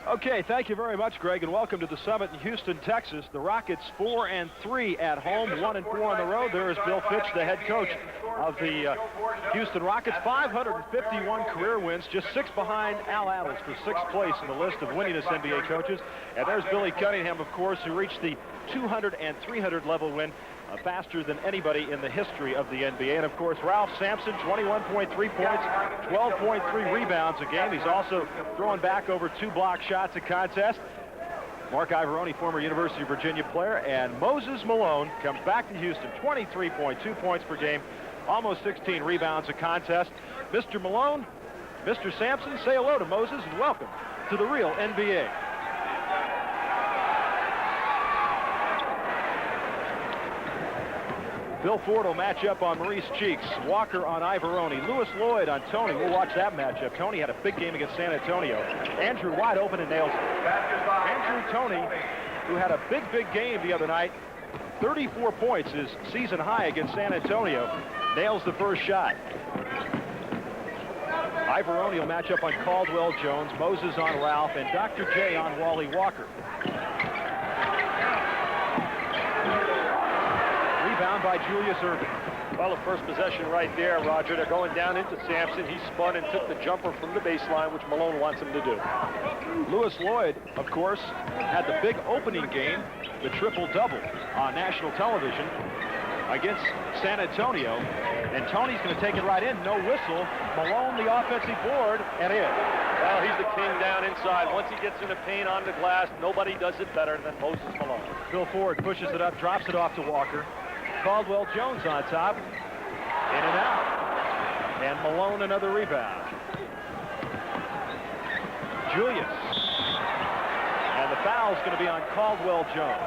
Okay, thank you very much, Greg, and welcome to the Summit in Houston, Texas. The Rockets 4-3 at home, 1-4 on the road. There is Bill Fitch, the head coach of the Houston Rockets. 551 career wins, just 6 behind Al Attles for 6th place in the list of winningest NBA coaches. And there's Billy Cunningham, of course, who reached the 200 and 300 level win faster than anybody in the history of the NBA. And, of course, Ralph Sampson, 21.3 points, 12.3 rebounds a game. He's also throwing back over 2 block shots a contest. Mark Ivoroni, former University of Virginia player, and Moses Malone comes back to Houston, 23.2 points per game, almost 16 rebounds a contest. Mr. Malone, Mr. Sampson, say hello to Moses and welcome to the real NBA. Bill Ford will match up on Maurice Cheeks. Walker on Ivoroni. Lewis Lloyd on Tony. We'll watch that matchup. Tony had a big game against San Antonio. Andrew wide open and nails it. Andrew Tony, who had a big game the other night, 34 points, his season high against San Antonio, nails the first shot. Ivoroni will match up on Caldwell Jones, Moses on Ralph, and Dr. J on Wally Walker. Rebound by Julius Erving. Well, the first possession right there, Roger. They're going down into Sampson. He spun and took the jumper from the baseline, which Malone wants him to do. Lewis Lloyd, of course, had the big opening game, the triple-double on national television against San Antonio. And Tony's going to take it right in. No whistle. Malone, the offensive board, and in. Well, he's the king down inside. Once he gets in the paint on the glass, nobody does it better than Moses Malone. Bill Ford pushes it up, drops it off to Walker. Caldwell Jones on top. In and out. And Malone another rebound. Julius. And the foul's going to be on Caldwell Jones.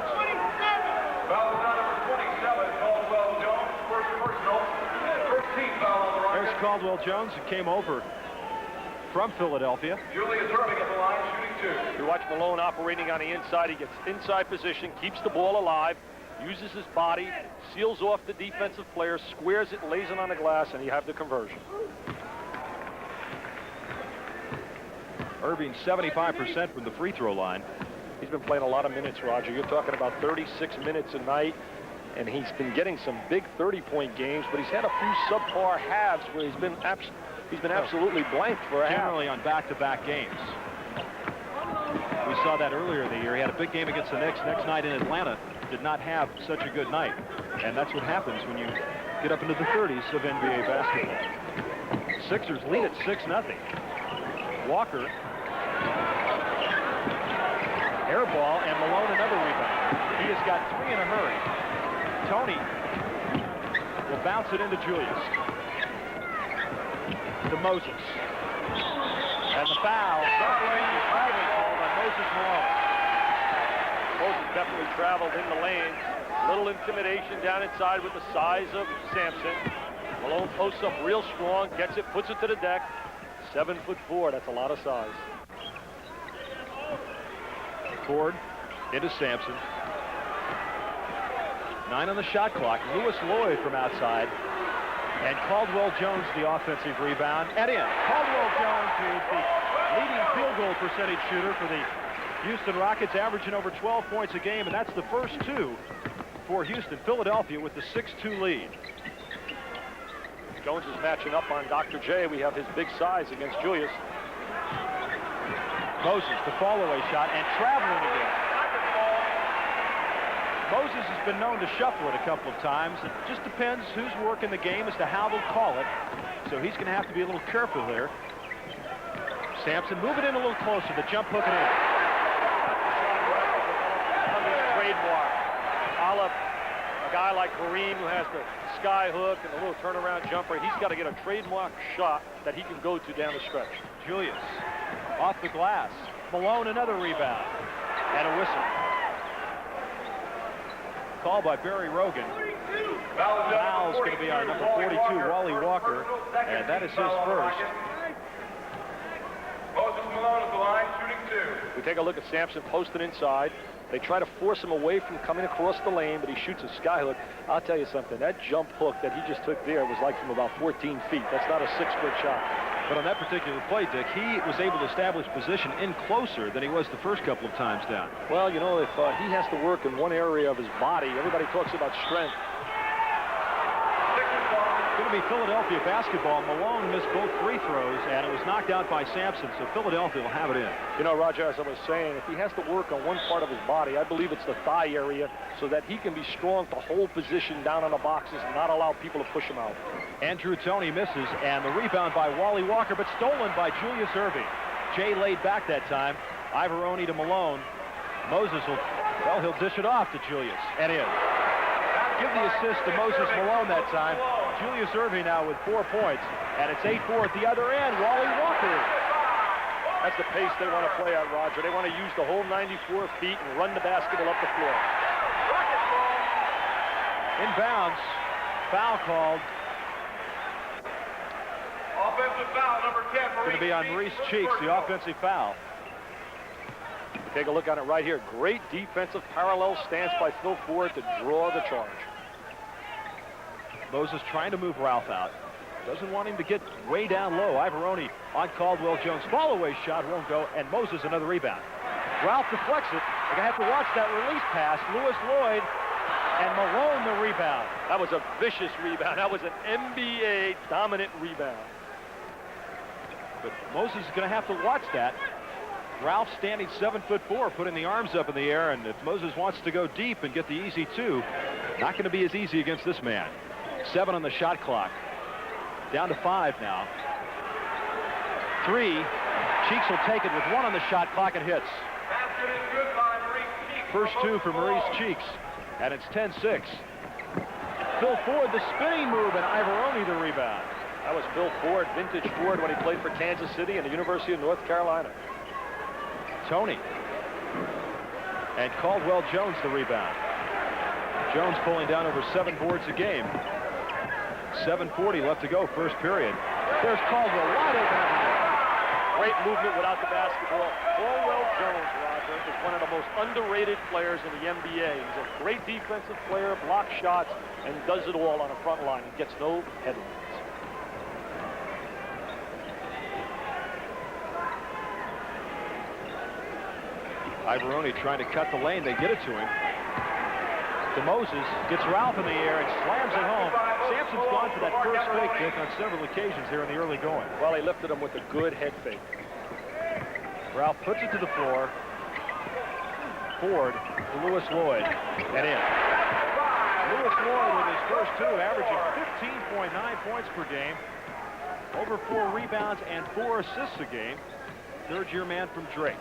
Foul is on number 27, Caldwell Jones. First personal. 13th foul on the Rockets. There's Caldwell Jones, who came over from Philadelphia. Julius Erving at the line, shooting 2. You watch Malone operating on the inside. He gets inside position, keeps the ball alive, uses his body, seals off the defensive player, squares it, lays it on the glass, and you have the conversion. Erving 75% from the free throw line. He's been playing a lot of minutes, Roger. You're talking about 36 minutes a night, and he's been getting some big 30-point games, but he's had a few subpar halves where he's been absolutely blanked for a half. Generally on back-to-back games. We saw that earlier in the year. He had a big game against the Knicks. Next night in Atlanta, did not have such a good night. And that's what happens when you get up into the 30s of NBA basketball. Sixers lead at 6-0. Walker. Air ball, and Malone another rebound. He has got 3 in a hurry. Tony will bounce it into Julius. To Moses. And the foul. Probably called on Moses Malone. Moses definitely traveled in the lane. Little intimidation down inside with the size of Sampson. Malone posts up real strong, gets it, puts it to the deck. 7'4", that's a lot of size. Ford into Sampson. 9 on the shot clock. Lewis Lloyd from outside. And Caldwell Jones, the offensive rebound. And in. Caldwell Jones, who is the leading field goal percentage shooter for the Houston Rockets, averaging over 12 points a game, and that's the first 2 for Houston. Philadelphia with the 6-2 lead. Jones is matching up on Dr. J. We have his big size against Julius. Moses, the fall-away shot, and traveling again. Moses has been known to shuffle it a couple of times. It just depends who's working the game as to how they'll call it. So he's going to have to be a little careful there. Sampson, move it in a little closer. The jump hook it in. Trademark. A guy like Kareem, who has the sky hook and the little turnaround jumper, he's got to get a trademark shot that he can go to down the stretch. Julius off the glass. Malone another rebound. And a whistle. Call by Barry Rogan. Foul's going to be on number 42, Wally Walker, and that is his first. Moses Malone at the line, shooting 2. We take a look at Sampson posted inside. They try to force him away from coming across the lane, but he shoots a sky hook. I'll tell you something, that jump hook that he just took there was like from about 14 feet. That's not a 6-foot shot. But on that particular play, Dick, he was able to establish position in closer than he was the first couple of times down. Well, you know, if he has to work in one area of his body, everybody talks about strength. It's going to be Philadelphia basketball. Malone missed both free throws, and it was knocked out by Sampson, so Philadelphia will have it in. You know, Roger, as I was saying, if he has to work on one part of his body, I believe it's the thigh area, so that he can be strong to hold position down on the boxes and not allow people to push him out. Andrew Toney misses, and the rebound by Wally Walker, but stolen by Julius Irving. Jay laid back that time. Ivoroni to Malone. Moses will, well, he'll dish it off to Julius, and in. Give the assist to Moses Malone that time. Julius Irving now with 4 points, and it's 8-4 at the other end. Wally Walker. That's the pace they want to play at, Roger. They want to use the whole 94 feet and run the basketball up the floor. Inbounds. Foul called. Offensive foul, number 10. Going to be on Maurice Cheeks, the offensive foul. Take a look at it right here. Great defensive parallel stance by Phil Ford to draw the charge. Moses trying to move Ralph out. Doesn't want him to get way down low. Ivoroni on Caldwell Jones. Fall-away shot won't go, and Moses another rebound. Ralph deflects it. They're going to have to watch that release pass. Lewis Lloyd and Malone the rebound. That was a vicious rebound. That was an NBA dominant rebound. But Moses is going to have to watch that. Ralph standing 7'4", putting the arms up in the air, and if Moses wants to go deep and get the easy two, not going to be as easy against this man. 7 on the shot clock. Down to 5 now. 3. Cheeks will take it with 1 on the shot clock and hits. Basket is good by Maurice Cheeks. First 2 for Maurice Cheeks, and it's 10-6. Phil Ford, the spinning move, and Ivoroni the rebound. That was Phil Ford, vintage Ford, when he played for Kansas City and the University of North Carolina. Toney. And Caldwell Jones the rebound. Jones pulling down over 7 boards a game. 7:40 left to go, first period. There's Caldwell, wide open everywhere. Great movement without the basketball. Caldwell Jones, Roger, is one of the most underrated players in the NBA. He's a great defensive player, blocks shots, and does it all on the front line. He gets no headlines. Ivoroni trying to cut the lane. They get it to him. To Moses, gets Ralph in the air and slams it home. Sampson's gone for that first fake kick on several occasions here in the early going. Well, he lifted him with a good head fake. Ralph puts it to the floor. Ford to Lewis Lloyd, and in. Lewis Lloyd with his first 2, averaging 15.9 points per game, over 4 rebounds and 4 assists a game. Third-year man from Drake.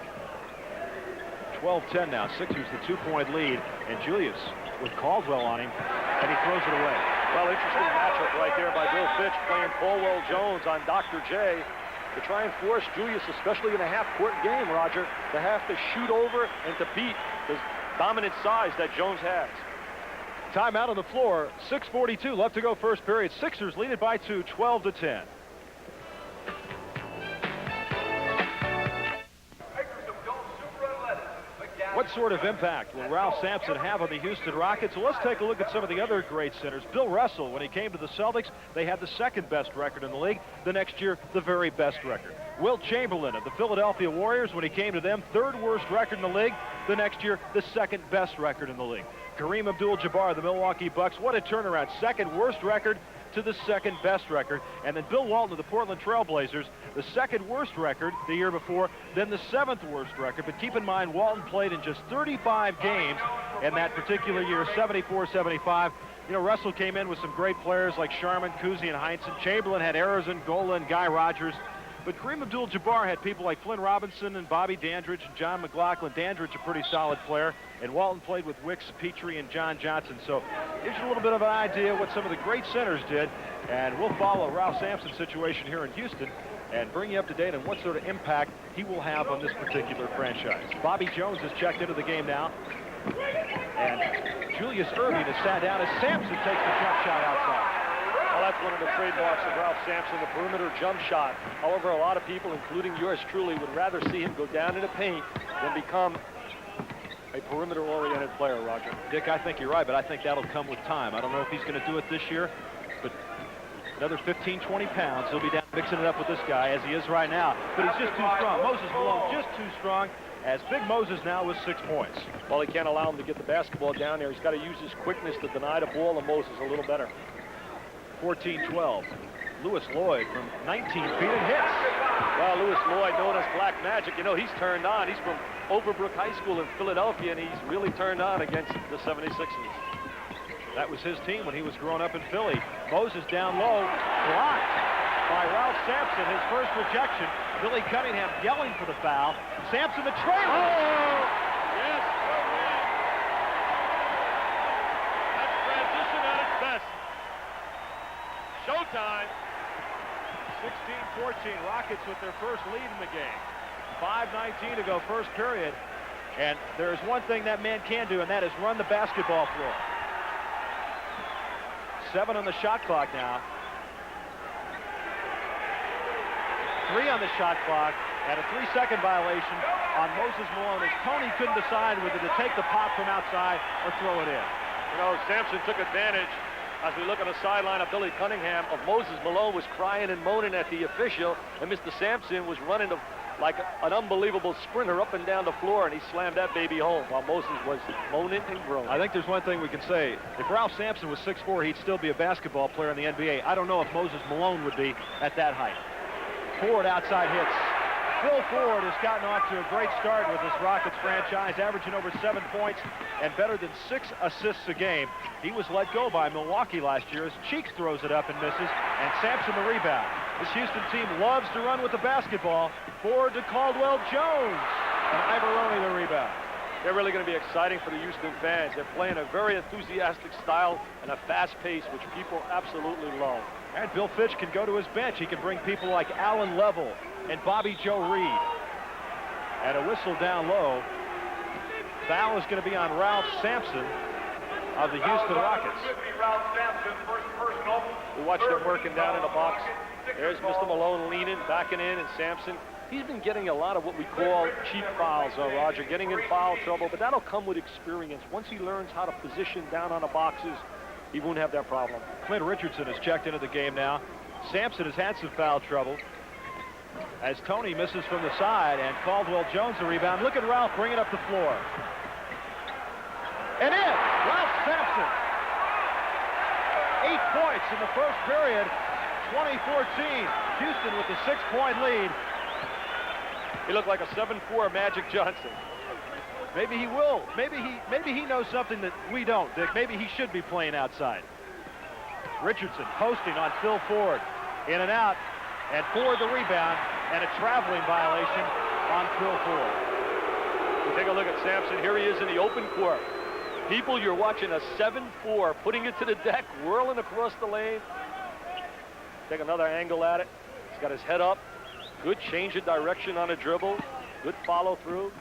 12-10 now. Sixers the 2-point lead, and Julius with Caldwell on him, and he throws it away. Well, interesting matchup right there by Bill Fitch playing Caldwell Jones on Dr. J to try and force Julius, especially in a half-court game, Roger, to have to shoot over and to beat the dominant size that Jones has. Timeout on the floor. 6:42 left to go, first period. Sixers lead it by 2, 12-10. What sort of impact will Ralph Sampson have on the Houston Rockets? Well, let's take a look at some of the other great centers. Bill Russell, when he came to the Celtics, they had the 2nd best record in the league. The next year, the very best record. Wilt Chamberlain of the Philadelphia Warriors, when he came to them, 3rd worst record in the league. The next year, the 2nd best record in the league. Kareem Abdul-Jabbar of the Milwaukee Bucks, what a turnaround. 2nd worst record to the 2nd best record. And then Bill Walton of the Portland Trail Blazers, the 2nd worst record the year before, then the 7th worst record. But keep in mind, Walton played in just 35 games in that particular year, 74-75. You know, Russell came in with some great players like Sharman, Cousy, and Heinsohn. Chamberlain had Arizon, Gola, and Guy Rogers. But Kareem Abdul-Jabbar had people like Flynn Robinson and Bobby Dandridge and John McLaughlin. Dandridge, a pretty solid player. And Walton played with Wicks, Petrie, and John Johnson. So gives you a little bit of an idea what some of the great centers did. And we'll follow Ralph Sampson's situation here in Houston and bring you up to date on what sort of impact he will have on this particular franchise. Bobby Jones has checked into the game now. And Julius Irving has sat down as Sampson takes the jump shot outside. Well, that's one of the trademarks of Ralph Sampson, the perimeter jump shot. However, a lot of people, including yours truly, would rather see him go down in the paint than become a perimeter-oriented player, Roger. Dick, I think you're right, but I think that'll come with time. I don't know if he's going to do it this year, but Another 15, 20 pounds. He'll be down mixing it up with this guy as he is right now. But he's just too strong. Moses Malone just too strong, as Big Moses now with 6 points. Well, he can't allow him to get the basketball down there. He's got to use his quickness to deny the ball to Moses a little better. 14-12. Lewis Lloyd from 19 feet and hits. Well, Lewis Lloyd, known as Black Magic, you know, he's turned on. He's from Overbrook High School in Philadelphia, and he's really turned on against the 76ers. That was his team when he was growing up in Philly. Moses down low, blocked by Ralph Sampson, his first rejection. Billy Cunningham yelling for the foul. Sampson the trailer. Oh! Yes! That's transition at its best. Showtime. 16-14, Rockets with their first lead in the game. 5:19 to go, first period. And there's one thing that man can do, and that is run the basketball floor. 7 on the shot clock now. 3 on the shot clock, and a 3-second violation on Moses Malone, as Tony couldn't decide whether to take the pop from outside or throw it in. You know, Sampson took advantage, as we look on the sideline of Billy Cunningham, of Moses Malone was crying and moaning at the official, and Mr. Sampson was running like an unbelievable sprinter up and down the floor, and he slammed that baby home while Moses was moaning and groaning. I think there's one thing we can say. If Ralph Sampson was 6'4", he'd still be a basketball player in the NBA. I don't know if Moses Malone would be at that height. Ford outside hits. Phil Ford has gotten off to a great start with this Rockets franchise, averaging over 7 points and better than 6 assists a game. He was let go by Milwaukee last year as Cheeks throws it up and misses, and Sampson the rebound. This Houston team loves to run with the basketball. Ford to Caldwell Jones, and Ivoroni the rebound. They're really going to be exciting for the Houston fans. They're playing a very enthusiastic style and a fast pace, which people absolutely love. And Bill Fitch can go to his bench. He can bring people like Alan Level and Bobby Joe Reed. And a whistle down low. Foul is going to be on Ralph Sampson of the Houston Rockets. We watched them working down in the box. There's Mr. Malone leaning, backing in, and Sampson. He's been getting a lot of what we call cheap fouls, Roger, getting in foul trouble, but that'll come with experience. Once he learns how to position down on the boxes, he won't have that problem. Clint Richardson has checked into the game now. Sampson has had some foul trouble as Tony misses from the side, and Caldwell Jones the rebound. Look at Ralph bringing up the floor. And in, Ralph Sampson. 8 points in the first period, 2014. Houston with the 6-point lead. He looked like a 7'4" Magic Johnson. Maybe he will. Maybe he knows something that we don't, Dick. Maybe he should be playing outside. Richardson posting on Phil Ford. In and out. And Ford the rebound. And a traveling violation on Phil Ford. We take a look at Sampson. Here he is in the open court. People, you're watching a 7'4", putting it to the deck, whirling across the lane. Take another angle at it. He's got his head up. Good change of direction on a dribble. Good follow through.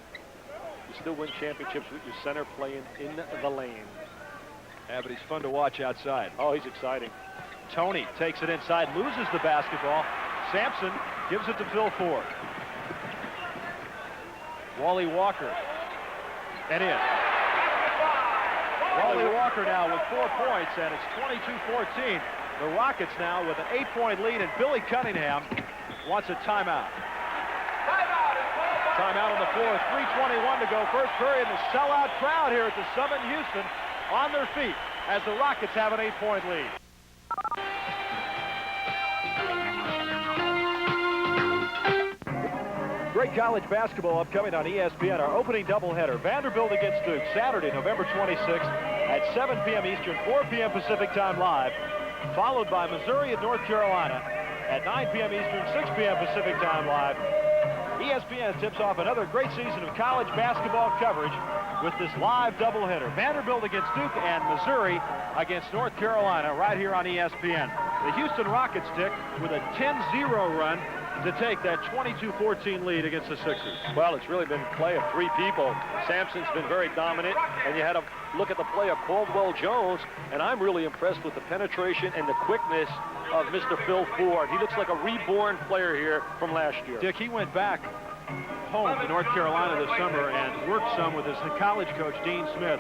You still win championships with your center playing in the lane. Yeah, but he's fun to watch outside. Oh, he's exciting. Tony takes it inside, loses the basketball. Sampson gives it to Phil Ford. Wally Walker. And in. Wally Walker now with 4 points, and it's 22-14. The Rockets now with an 8-point lead, and Billy Cunningham wants a timeout. Timeout on the floor, 3:21 to go. First period, the sellout crowd here at the Summit in Houston on their feet as the Rockets have an 8-point lead. Great college basketball upcoming on ESPN. Our opening doubleheader, Vanderbilt against Duke, Saturday, November 26th at 7 p.m. Eastern, 4 p.m. Pacific time live, followed by Missouri at North Carolina at 9 p.m. Eastern, 6 p.m. Pacific time live. ESPN tips off another great season of college basketball coverage with this live doubleheader. Vanderbilt against Duke and Missouri against North Carolina right here on ESPN. The Houston Rockets, Dick, with a 10-0 run to take that 22-14 lead against the Sixers. Well, it's really been play of 3 people. Sampson's been very dominant, and you had to look at the play of Caldwell Jones, and I'm really impressed with the penetration and the quickness of Mr. Phil Ford. He looks like a reborn player here from last year. Dick, he went back home to North Carolina this summer and worked some with his college coach, Dean Smith.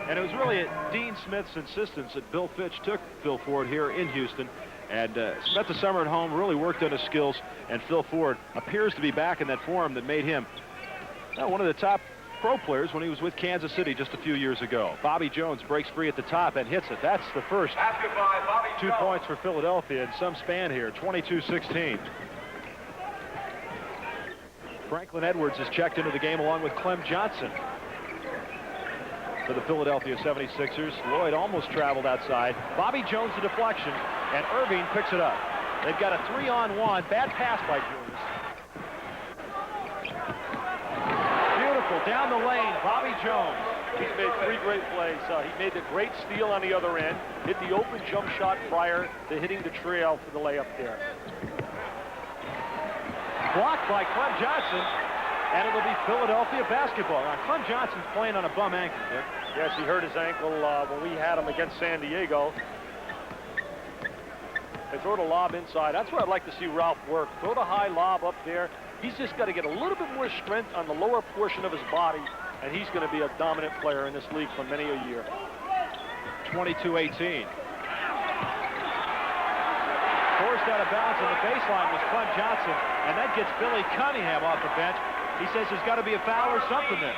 And it was really at Dean Smith's insistence that Bill Fitch took Phil Ford here in Houston. And spent the summer at home, really worked on his skills, and Phil Ford appears to be back in that form that made him one of the top pro players when he was with Kansas City just a few years ago. Bobby Jones breaks free at the top and hits it. That's the first 2 points for Philadelphia in some span here, 22-16. Franklin Edwards is checked into the game along with Clem Johnson for the Philadelphia 76ers. Lloyd almost traveled outside. Bobby Jones the deflection, and Irving picks it up. They've got a 3-on-1. Bad pass by Julius. Beautiful down the lane, Bobby Jones. He's made 3 great plays. He made the great steal on the other end, hit the open jump shot prior to hitting the trail for the layup there. Blocked by Clem Johnson, and it'll be Philadelphia basketball. Now, Clem Johnson's playing on a bum ankle, Dick. Yes, he hurt his ankle when we had him against San Diego. They throw the lob inside. That's where I'd like to see Ralph work. Throw the high lob up there. He's just got to get a little bit more strength on the lower portion of his body, and he's going to be a dominant player in this league for many a year. 22-18. Forced out of bounds on the baseline was Clem Johnson, and that gets Billy Cunningham off the bench. He says there's got to be a foul or something there.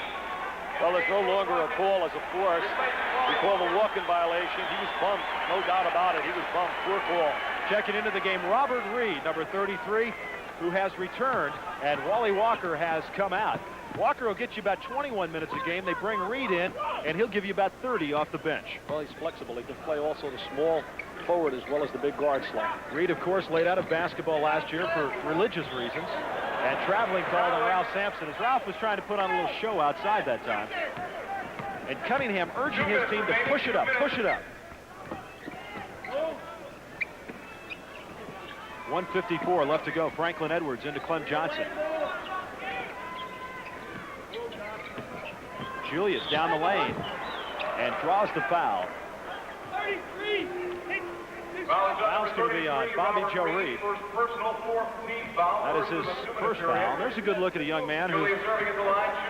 Well, there's no longer a call as a force. We call the walk-in violation. He was bumped, no doubt about it. He was bumped. Poor call. Checking into the game, Robert Reed, number 33, who has returned, and Wally Walker has come out. Walker will get you about 21 minutes a game. They bring Reed in, and he'll give you about 30 off the bench. Well, he's flexible. He can play also the small forward as well as the big guard slot. Reed, of course, laid out of basketball last year for religious reasons, and traveling called on Ralph Sampson, as Ralph was trying to put on a little show outside that time. And Cunningham urging his team to push it up, push it up. 1:54 left to go. Franklin Edwards into Clem Johnson. Julius down the lane and draws the foul. Foul's going to be on Bobby Joe Reed. That is his first foul. There's a good look at a young man who would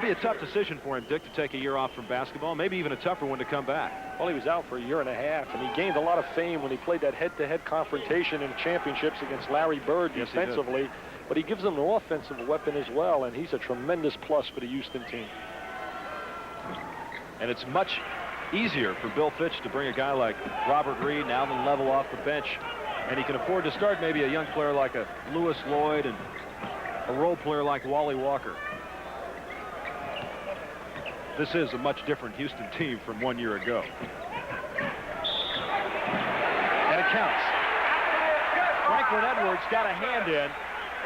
be a tough decision for him, Dick, to take a year off from basketball, maybe even a tougher one to come back. Well, he was out for a year and a half, and he gained a lot of fame when he played that head-to-head confrontation in championships against Larry Bird defensively, but he gives them an offensive weapon as well, and he's a tremendous plus for the Houston team. And it's much easier for Bill Fitch to bring a guy like Robert Reed and Alvin Level off the bench, and he can afford to start maybe a young player like a Lewis Lloyd and a role player like Wally Walker. This is a much different Houston team from 1 year ago. And it counts. Franklin Edwards got a hand in,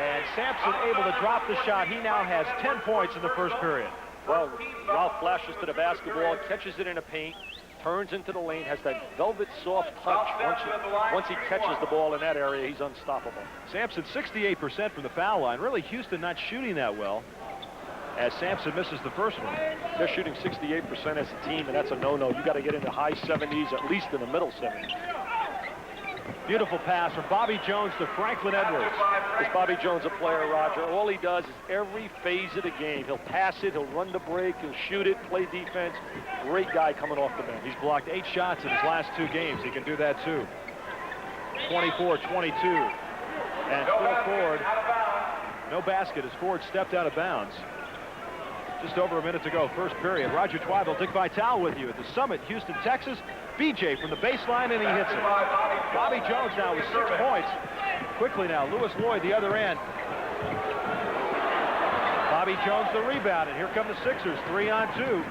and Sampson able to drop the shot. He now has 10 points in the first period. Well, Ralph flashes to the basketball, catches it in a paint, turns into the lane, has that velvet soft touch. Once he catches the ball in that area, he's unstoppable. Sampson 68% from the foul line. Really, Houston not shooting that well, as Sampson misses the first one. They're shooting 68% as a team, and that's a no-no. You got to get into high 70s, at least in the middle 70s. Beautiful pass from Bobby Jones to Franklin Edwards. Is Bobby Jones a player, Roger? All he does is every phase of the game. He'll pass it, he'll run the break, he'll shoot it, play defense. Great guy coming off the bench. He's blocked 8 shots in his last 2 games. He can do that too. 24-22. And Phil Ford, no basket as Ford stepped out of bounds. Just over a minute to go, first period. Roger Twibell, Dick Vitale with you at the Summit, Houston, Texas. BJ from the baseline, and he hits it. Bobby Jones now with 6 points. Quickly now, Lewis Lloyd the other end. Bobby Jones the rebound, and here come the Sixers, 3-on-2.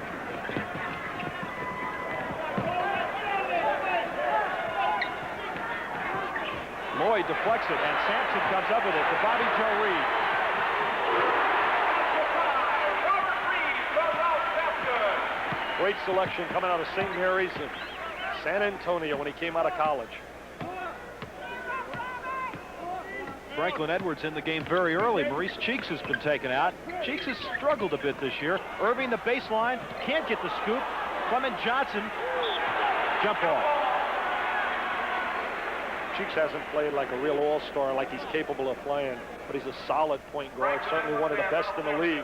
Lloyd deflects it, and Sampson comes up with it to Bobby Joe Reed. Great selection coming out of St. Mary's and San Antonio when he came out of college. Franklin Edwards in the game very early. Maurice Cheeks has been taken out. Cheeks has struggled a bit this year. Irving the baseline, can't get the scoop. Clement Johnson, jump ball. Cheeks hasn't played like a real all-star like he's capable of playing, but he's a solid point guard, certainly one of the best in the league.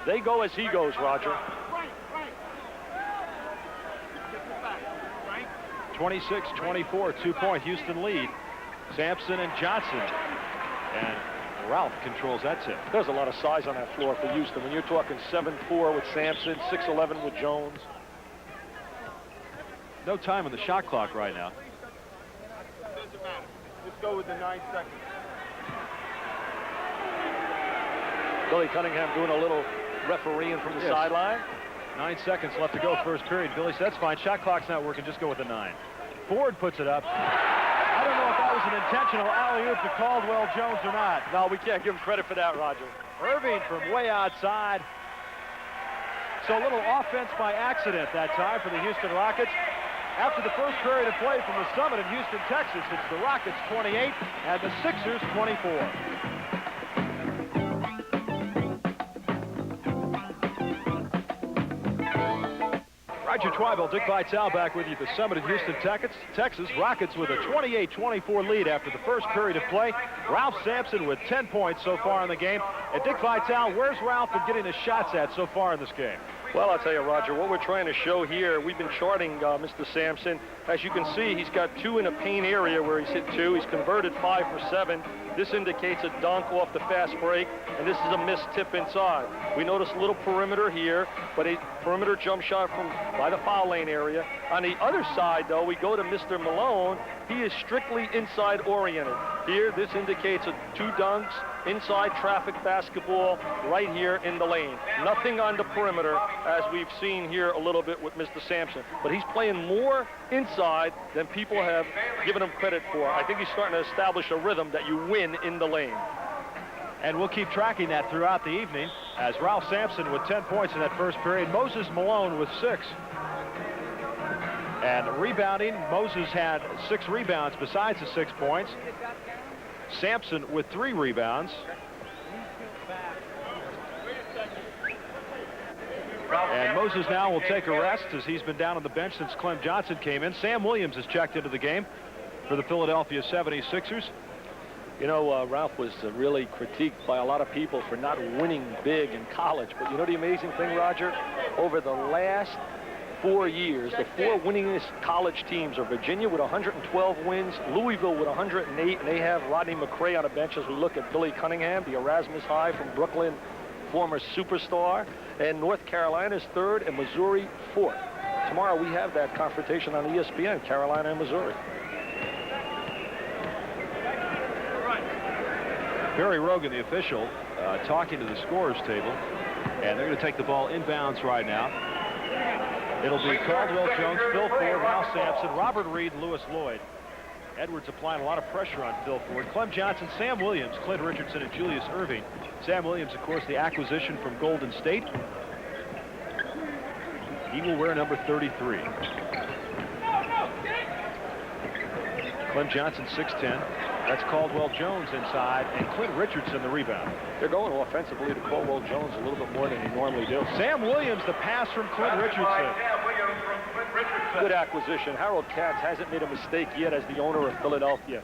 They go as he goes, Roger. 26-24, 2-point Houston lead. Sampson and Johnson. And Ralph controls that tip. There's a lot of size on that floor for Houston. When you're talking 7'4" with Sampson, 6'11" with Jones. No time on the shot clock right now. Doesn't matter. Let's go with the 9 seconds. Billy Cunningham doing a little refereeing from the sideline. 9 seconds left to go first period. Billy said, that's fine. Shot clock's not working. Just go with the 9. Ford puts it up. I don't know if that was an intentional alley-oop to Caldwell Jones or not. No, we can't give him credit for that, Roger. Irving from way outside. So a little offense by accident that time for the Houston Rockets. After the first period of play from the Summit in Houston, Texas, it's the Rockets 28 and the Sixers 24. Roger Twibell, Dick Vitale back with you at the Summit in Houston, Texas. Rockets with a 28-24 lead after the first period of play. Ralph Sampson with 10 points so far in the game. And Dick Vitale, where's Ralph been getting his shots at so far in this game? Well, I'll tell you, Roger, what we're trying to show here, we've been charting Mr. Sampson. As you can see, he's got 2 in a paint area where he's hit 2. He's converted 5 for 7. This indicates a dunk off the fast break, and this is a missed tip inside. We notice a little perimeter here, but a perimeter jump shot from by the foul lane area. On the other side, though, we go to Mr. Malone. He is strictly inside oriented. Here, this indicates 2 dunks, inside traffic basketball right here in the lane. Nothing on the perimeter, as we've seen here a little bit with Mr. Sampson. But he's playing more inside than people have given him credit for. I think he's starting to establish a rhythm that you win in the lane. And we'll keep tracking that throughout the evening as Ralph Sampson with 10 points in that first period. Moses Malone with 6. And rebounding, Moses had 6 rebounds besides the 6 points. Sampson with 3 rebounds. And Moses now will take a rest as he's been down on the bench since Clem Johnson came in. Sam Williams has checked into the game for the Philadelphia 76ers. You know, Ralph was really critiqued by a lot of people for not winning big in college. But you know the amazing thing, Roger? Over the last 4 years, the 4 winningest college teams are Virginia with 112 wins, Louisville with 108, and they have Rodney McRae on the bench as we look at Billy Cunningham, the Erasmus High from Brooklyn, former superstar, and North Carolina's 3rd and Missouri 4th. Tomorrow we have that confrontation on ESPN, Carolina and Missouri. Barry Rogan, the official, talking to the scorers table, and they're going to take the ball inbounds right now. It'll be Caldwell Jones, Phil Ford, Ralph Sampson, Robert Reed, Lewis Lloyd. Edwards applying a lot of pressure on Phil Ford. Clem Johnson, Sam Williams, Clint Richardson, and Julius Irving. Sam Williams, of course, the acquisition from Golden State. He will wear number 33. Clem Johnson, 6'10". That's Caldwell Jones inside, and Clint Richardson the rebound. They're going offensively to Caldwell Jones a little bit more than they normally do. Sam Williams, the pass from Clint Richardson. Good acquisition. Harold Katz hasn't made a mistake yet as the owner of Philadelphia.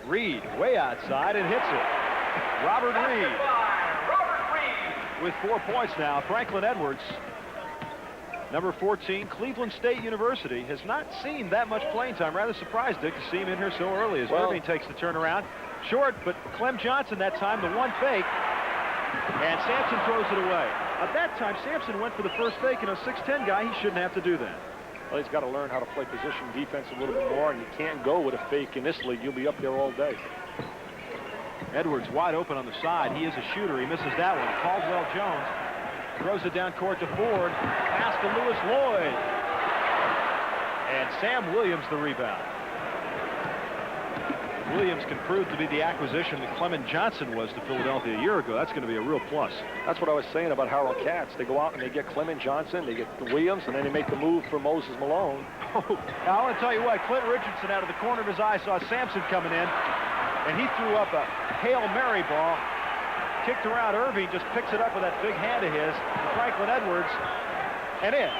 Reed way outside and hits it. Robert Reed with 4 points now. Franklin Edwards, number 14, Cleveland State University, has not seen that much playing time. Rather surprised, Dick, to see him in here so early as Irving takes the turnaround. Short, but Clem Johnson that time, the one fake, and Sampson throws it away. At that time, Sampson went for the first fake, and a 6'10" guy, he shouldn't have to do that. Well, he's got to learn how to play position defense a little bit more, and you can't go with a fake in this league. You'll be up there all day. Edwards wide open on the side. He is a shooter. He misses that one. Caldwell Jones throws it down court to Ford. Pass to Lewis Lloyd. And Sam Williams the rebound. Williams can prove to be the acquisition that Clement Johnson was to Philadelphia a year ago. That's going to be a real plus. That's what I was saying about Harold Katz. They go out and they get Clement Johnson, they get Williams, and then they make the move for Moses Malone. Now, I want to tell you what, Clint Richardson out of the corner of his eye saw Sampson coming in, and he threw up a Hail Mary ball. Kicked around. Irving just picks it up with that big hand of his. Franklin Edwards, and in.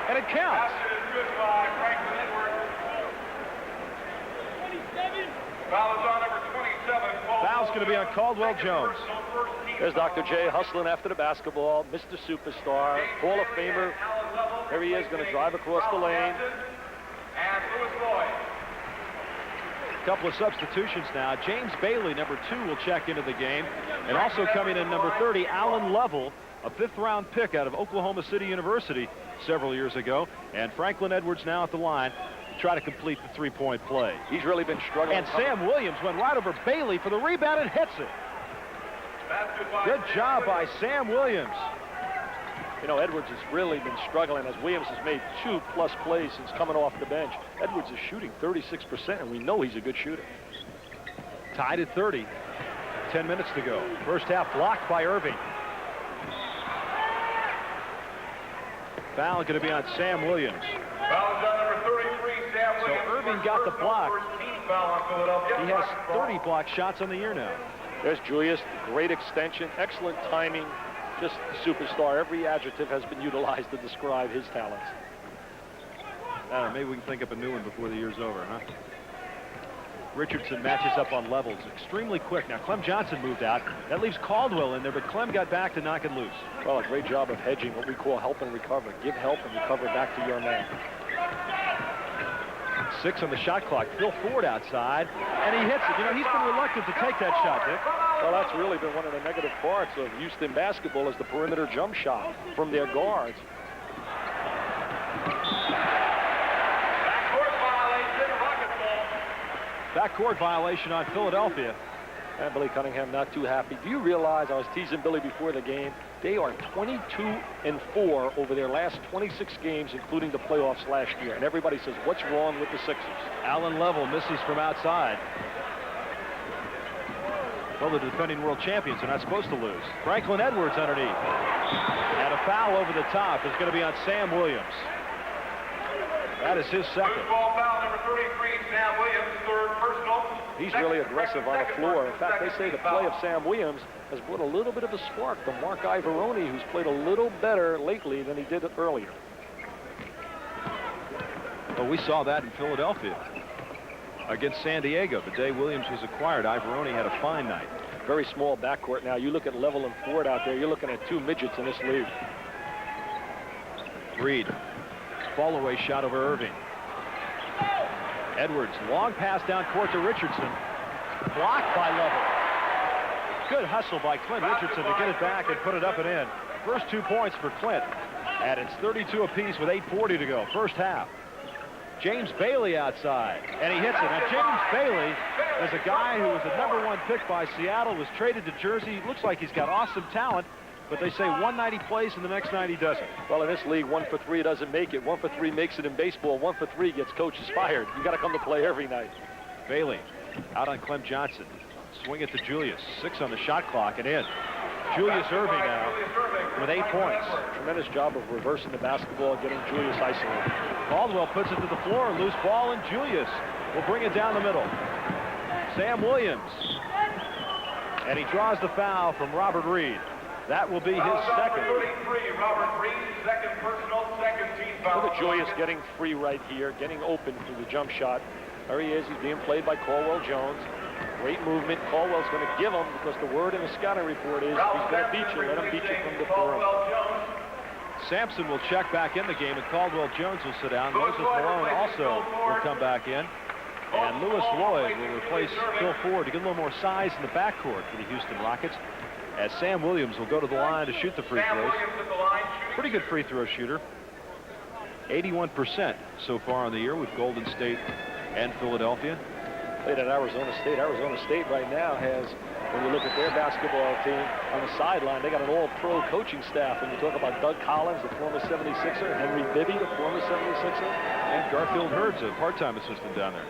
And it counts. Good by Franklin Edwards. Foul is on number 27. Foul's going to be on Caldwell Jones. There's Dr. J hustling after the basketball. Mr. Superstar, Hall of Famer. There he is, going to drive across the lane. And Lewis Lloyd. couple of substitutions now. James Bailey, number 2, will check into the game. And also coming in, number 30, Alan Level, a 5th-round pick out of Oklahoma City University several years ago. And Franklin Edwards now at the line to try to complete the three-point play. He's really been struggling. And Sam Williams went right over Bailey for the rebound and hits it. Good job by Sam Williams. You know, Edwards has really been struggling as Williams has made 2+ plays since coming off the bench. Edwards is shooting 36%, and we know he's a good shooter. Tied at 30. 10 minutes to go. First half blocked by Irving. Foul going to be on Sam Williams. Foul on number 33, Sam So Williams. Irving got the block. First team foul on Philadelphia. He has 30 block shots on the year now. There's Julius, great extension, excellent timing, just a superstar. Every adjective has been utilized to describe his talents. I don't know, maybe we can think up a new one before the year's over, huh? Richardson matches up on levels extremely quick. Now Clem Johnson moved out. That leaves Caldwell in there, but Clem got back to knock it loose. Well, a great job of hedging, what we call help and recover. Give help and recover back to your man. 6 on the shot clock. Phil Ford outside, and he hits it. You know, he's been reluctant to take that shot, Dick. Well, that's really been one of the negative parts of Houston basketball is the perimeter jump shot from their guards. Backcourt violation, Rocket ball. Backcourt violation on Philadelphia. And Billy Cunningham not too happy. Do you realize, I was teasing Billy before the game, they are 22-4 over their last 26 games, including the playoffs last year. And everybody says, what's wrong with the Sixers? Alan Level misses from outside. Well, the defending world champions are not supposed to lose. Franklin Edwards underneath. And a foul over the top is going to be on Sam Williams. That is his second. Ball foul number 33, Sam Williams, third personal. He's really aggressive on the floor. In fact, they say the play of Sam Williams has brought a little bit of a spark from Mark Ivoroni, who's played a little better lately than he did earlier. Well, we saw that in Philadelphia against San Diego. The day Williams was acquired, Ivoroni had a fine night. Very small backcourt now. You look at Level and Ford out there, you're looking at 2 midgets in this league. Reed. Fall away shot over Irving. Edwards, long pass down court to Richardson. Blocked by Level. Good hustle by Clint Richardson to get it back and put it up and in. First 2 points for Clint. And it's 32 apiece with 8:40 to go. First half. James Bailey outside, and he hits it. Now, James Bailey is a guy who was the #1 pick by Seattle, was traded to Jersey. Looks like he's got awesome talent, but they say 190 plays and the next 90 doesn't. Well, in this league, 1 for 3 doesn't make it. 1 for 3 makes it in baseball. 1 for 3 gets coaches fired. You got to come to play every night. Bailey out on Clem Johnson. Swing it to Julius. 6 on the shot clock and in. Julius Irving now with 8 points. Tremendous job of reversing the basketball and getting Julius isolated. Caldwell puts it to the floor. Loose ball, and Julius will bring it down the middle. Sam Williams. And he draws the foul from Robert Reed. That will be his second. 33, Robert Reed, second personal, second team foul. Look at Julius getting free right here, getting open for the jump shot. There he is. He's being played by Caldwell Jones. Great movement. Caldwell's going to give him, because the word in the scouting report is he's going to beat you. Let him beat you from the perimeter. Sampson will check back in the game, and Caldwell Jones will sit down. Moses Malone also will come back in. And Lewis Lloyd will replace Phil Ford to get a little more size in the backcourt for the Houston Rockets, as Sam Williams will go to the line to shoot the free throws. Pretty good free throw shooter. 81% so far on the year with Golden State and Philadelphia. Played at Arizona State. Arizona State right now has, when you look at their basketball team on the sideline, they got an all-pro coaching staff. When you talk about Doug Collins, the former 76er, Henry Bibby, the former 76er. And Garfield Hurd's a part-time assistant down there.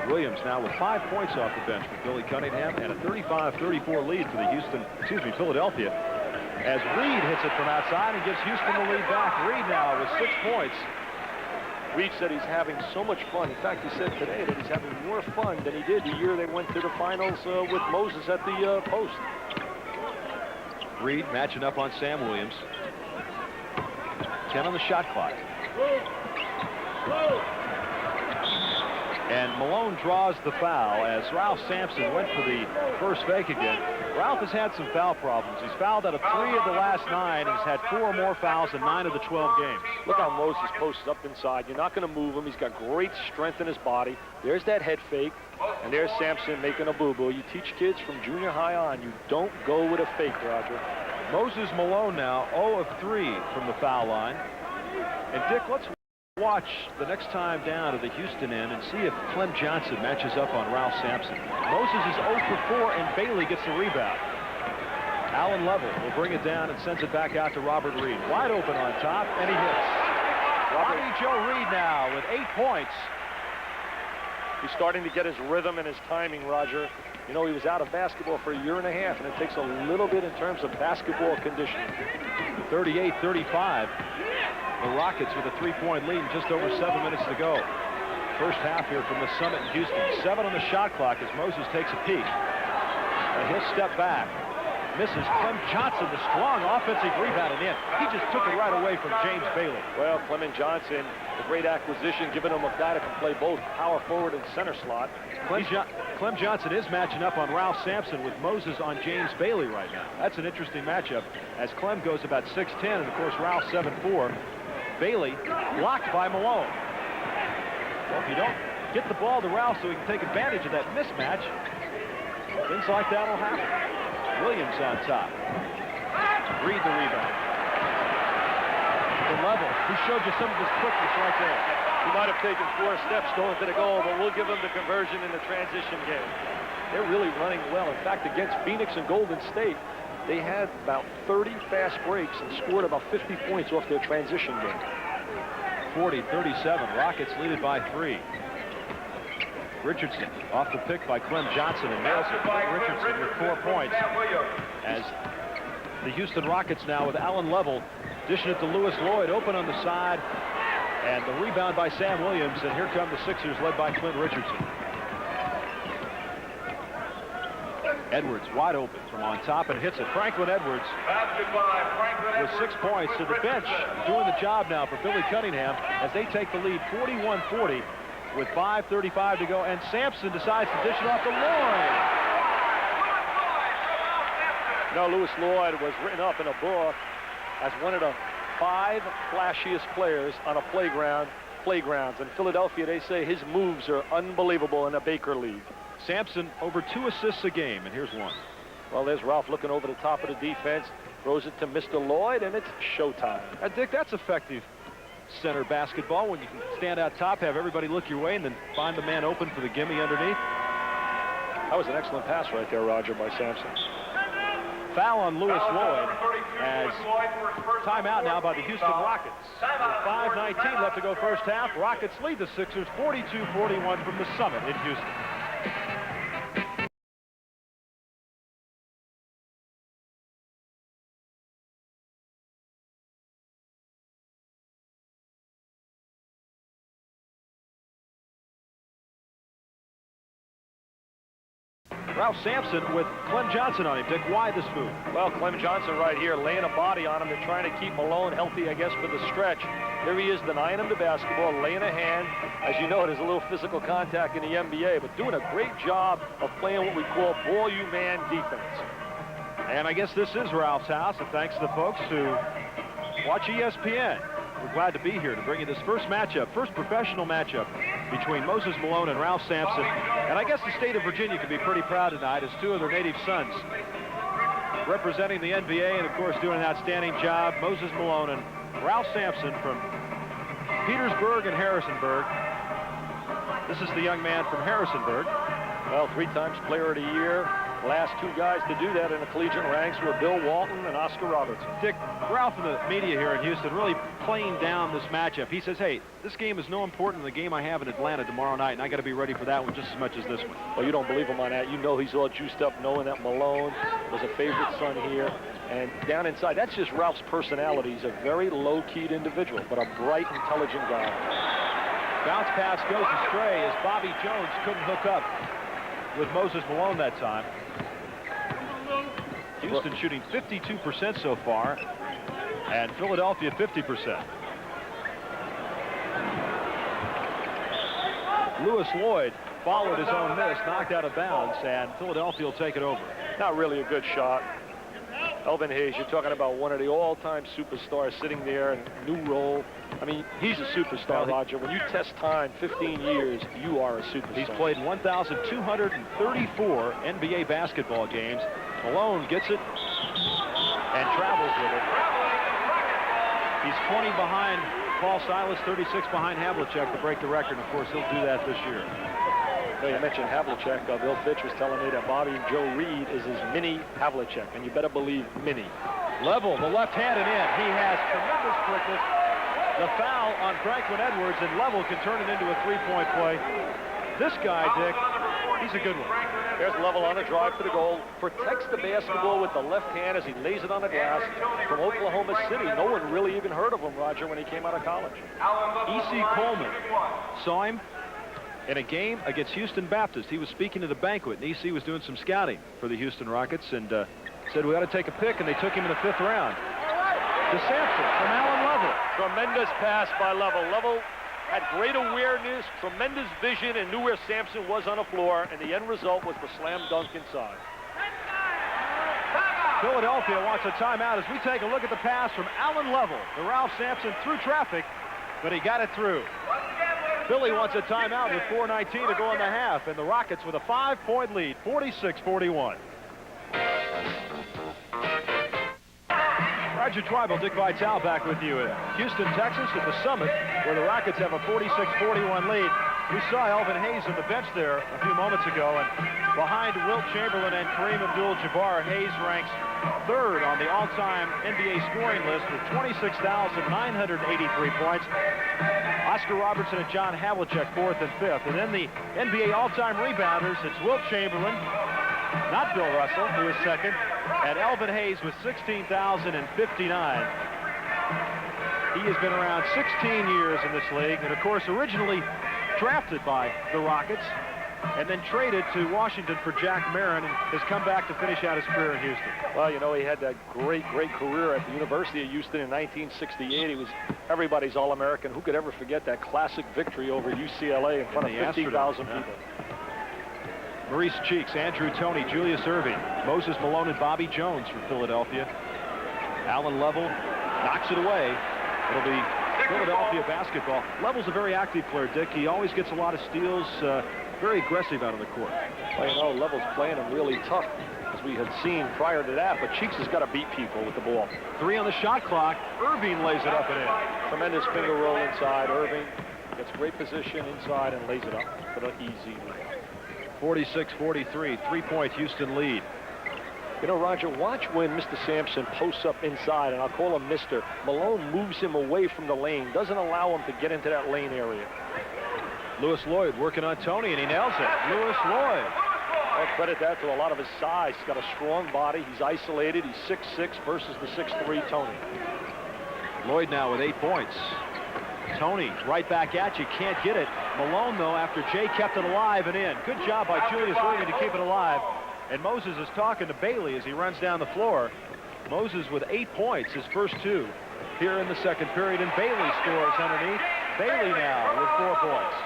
Williams now with 5 points off the bench for Billy Cunningham, and a 35-34 lead for the Philadelphia. As Reed hits it from outside and gives Houston the lead back. Reed now with 6 points. Reed said he's having so much fun. In fact, he said today that he's having more fun than he did the year they went to the finals with Moses at the post. Reed matching up on Sam Williams. 10 on the shot clock. And Malone draws the foul as Ralph Sampson went for the first fake again. Ralph has had some foul problems. He's fouled out of 3 of the last 9 and has had 4 more fouls in 9 of the 12 games. Look how Moses posts up inside. You're not going to move him. He's got great strength in his body. There's that head fake, and there's Sampson making a boo-boo. You teach kids from junior high on, you don't go with a fake, Roger. Moses Malone now 0 of 3 from the foul line. And Dick, let's watch the next time down to the Houston end and see if Clem Johnson matches up on Ralph Sampson. Moses is 0 for 4 and Bailey gets the rebound. Alan Level will bring it down and sends it back out to Robert Reed. Wide open on top, and he hits. Bobby Joe Reed now with 8 points. He's starting to get his rhythm and his timing, Roger. You know, he was out of basketball for a year and a half, and it takes a little bit in terms of basketball conditioning. 38-35. The Rockets with a 3-point lead and just over 7 minutes to go. First half here from the Summit in Houston. 7 on the shot clock as Moses takes a peek. And he'll step back. Misses. Clem Johnson, the strong offensive rebound, and in. He just took it right away from James Bailey. Well, Clement Johnson, the great acquisition, giving him a guy that can play both power forward and center slot. Clem Johnson is matching up on Ralph Sampson with Moses on James Bailey right now. That's an interesting matchup as Clem goes about 6'10", and of course Ralph 7'4". Bailey blocked by Malone. Well, if you don't get the ball to Ralph so he can take advantage of that mismatch, things like that will happen. Williams on top. Reed the rebound. The Level. He showed you some of his quickness right there. He might have taken 4 steps going to the goal, but we'll give him the conversion in the transition game. They're really running well. In fact, against Phoenix and Golden State, they had about 30 fast breaks and scored about 50 points off their transition game. 40-37. Rockets lead it by 3. Richardson off the pick by Clem Johnson and nails it. Richardson with 4 points as the Houston Rockets now with Alan Level dishing it to Lewis Lloyd, open on the side, and the rebound by Sam Williams, and here come the Sixers led by Clint Richardson. Edwards wide open from on top and hits it. Franklin Edwards with 6 points to the bench, doing the job now for Billy Cunningham as they take the lead 41-40 with 5:35 to go, and Sampson decides to dish it off to Lloyd. No, Lewis Lloyd was written up in a book as one of the 5 flashiest players on a playgrounds. In Philadelphia, they say his moves are unbelievable in a Baker League. Sampson over 2 assists a game, and here's one. Well, there's Ralph looking over the top of the defense, throws it to Mr. Lloyd, and it's showtime. Dick, that's effective center basketball when you can stand out top, have everybody look your way, and then find the man open for the gimme underneath. That was an excellent pass right there, Roger, by Sampson. Foul on Lewis Lloyd as timeout now by the Houston Rockets. With 5:19 left to go first half. Rockets lead the Sixers 42-41 from the Summit in Houston. Ralph Sampson with Clem Johnson on him. Dick, why this move? Well, Clem Johnson right here laying a body on him. They're trying to keep Malone healthy, I guess, for the stretch. Here he is denying him the basketball, laying a hand. As you know, there's a little physical contact in the NBA, but doing a great job of playing what we call ball-you-man defense. And I guess this is Ralph's house, and thanks to the folks who watch ESPN. We're glad to be here to bring you this first professional matchup between Moses Malone and Ralph Sampson. And I guess the state of Virginia can be pretty proud tonight as 2 of their native sons representing the NBA and, of course, doing an outstanding job. Moses Malone and Ralph Sampson from Petersburg and Harrisonburg. This is the young man from Harrisonburg. Well, 3 times Player of the Year. Last 2 guys to do that in the collegiate ranks were Bill Walton and Oscar Robertson. Dick, Ralph and the media here in Houston really playing down this matchup. He says, hey, this game is no important than the game I have in Atlanta tomorrow night, and I got to be ready for that one just as much as this one. Well, you don't believe him on that. You know he's all juiced up knowing that Malone was a favorite son here. And down inside, that's just Ralph's personality. He's a very low-keyed individual, but a bright, intelligent guy. Bounce pass goes astray as Bobby Jones couldn't hook up with Moses Malone that time. Houston shooting 52% so far, and Philadelphia 50%. Lewis Lloyd followed his own miss, knocked out of bounds, and Philadelphia will take it over. Not really a good shot. Elvin Hayes, you're talking about one of the all-time superstars sitting there in a new role. I mean, he's a superstar, Roger. When you test time, 15 years, you are a superstar. He's played in 1,234 NBA basketball games. Malone gets it and travels with it. He's 20 behind Paul Silas, 36 behind Havlicek to break the record. Of course, he'll do that this year. Well, you mentioned Havlicek. Bill Fitch was telling me that Bobby Joe Reed is his mini Havlicek, and you better believe mini. Level, the left-handed in. He has tremendous quickness. The foul on Franklin Edwards, and Level can turn it into a three-point play. This guy, Dick, he's a good one. There's Level on a drive to the goal. Protects the basketball with the left hand as he lays it on the glass. From Oklahoma City, no one really even heard of him, Roger, when he came out of college. E.C. Coleman saw him in a game against Houston Baptist. He was speaking at a banquet, and E.C. was doing some scouting for the Houston Rockets, and said, we ought to take a pick, and they took him in the 5th round. To Sampson from Alan Level. Tremendous pass by Level. Level had great awareness, tremendous vision, and knew where Sampson was on the floor, and the end result was the slam dunk inside. Philadelphia wants a timeout as we take a look at the pass from Alan Level to Ralph Sampson through traffic, but he got it through. Philly wants a timeout with 4:19 to go in the half, and the Rockets with a 5-point lead, 46-41. Roger Tribal, Dick Vitale back with you at Houston, Texas at the Summit, where the Rockets have a 46-41 lead. We saw Elvin Hayes on the bench there a few moments ago, and behind Wilt Chamberlain and Kareem Abdul-Jabbar, Hayes ranks 3rd on the all-time NBA scoring list with 26,983 points. Oscar Robertson and John Havlicek 4th and 5th. And then the NBA all-time rebounders, it's Wilt Chamberlain, not Bill Russell, who is 2nd, and Elvin Hayes with 16,059. He has been around 16 years in this league, and of course originally drafted by the Rockets and then traded to Washington for Jack Marin, and has come back to finish out his career in Houston. Well, you know, he had that great career at the University of Houston in 1968. He was everybody's All-American. Who could ever forget that classic victory over UCLA in front of 50,000 people? Maurice Cheeks, Andrew Toney, Julius Irving, Moses Malone, and Bobby Jones from Philadelphia. Alan Level knocks it away. It'll be Philadelphia basketball. Level's a very active player, Dick. He always gets a lot of steals, very aggressive out on the court. Well, you know, Level's playing him really tough, as we had seen prior to that, but Cheeks has got to beat people with the ball. 3 on the shot clock. Irving lays it up and in. Tremendous finger roll inside. Irving gets great position inside and lays it up for the easy lead. 46-43, 3-point Houston lead. You know, Roger, watch when Mr. Sampson posts up inside, and I'll call him Mr. Malone moves him away from the lane, doesn't allow him to get into that lane area. Lewis Lloyd working on Toney, and he nails it. Lewis Lloyd. I'll credit that to a lot of his size. He's got a strong body. He's isolated. He's 6'6" versus the 6'3" Toney. Lloyd now with 8 points. Toney right back at you, can't get it. Malone, though, after Jay kept it alive and in. Good job by Julius Irving to keep it alive. And Moses is talking to Bailey as he runs down the floor. Moses with 8 points, his first 2 here in the second period, and Bailey scores underneath. Bailey now with 4 points.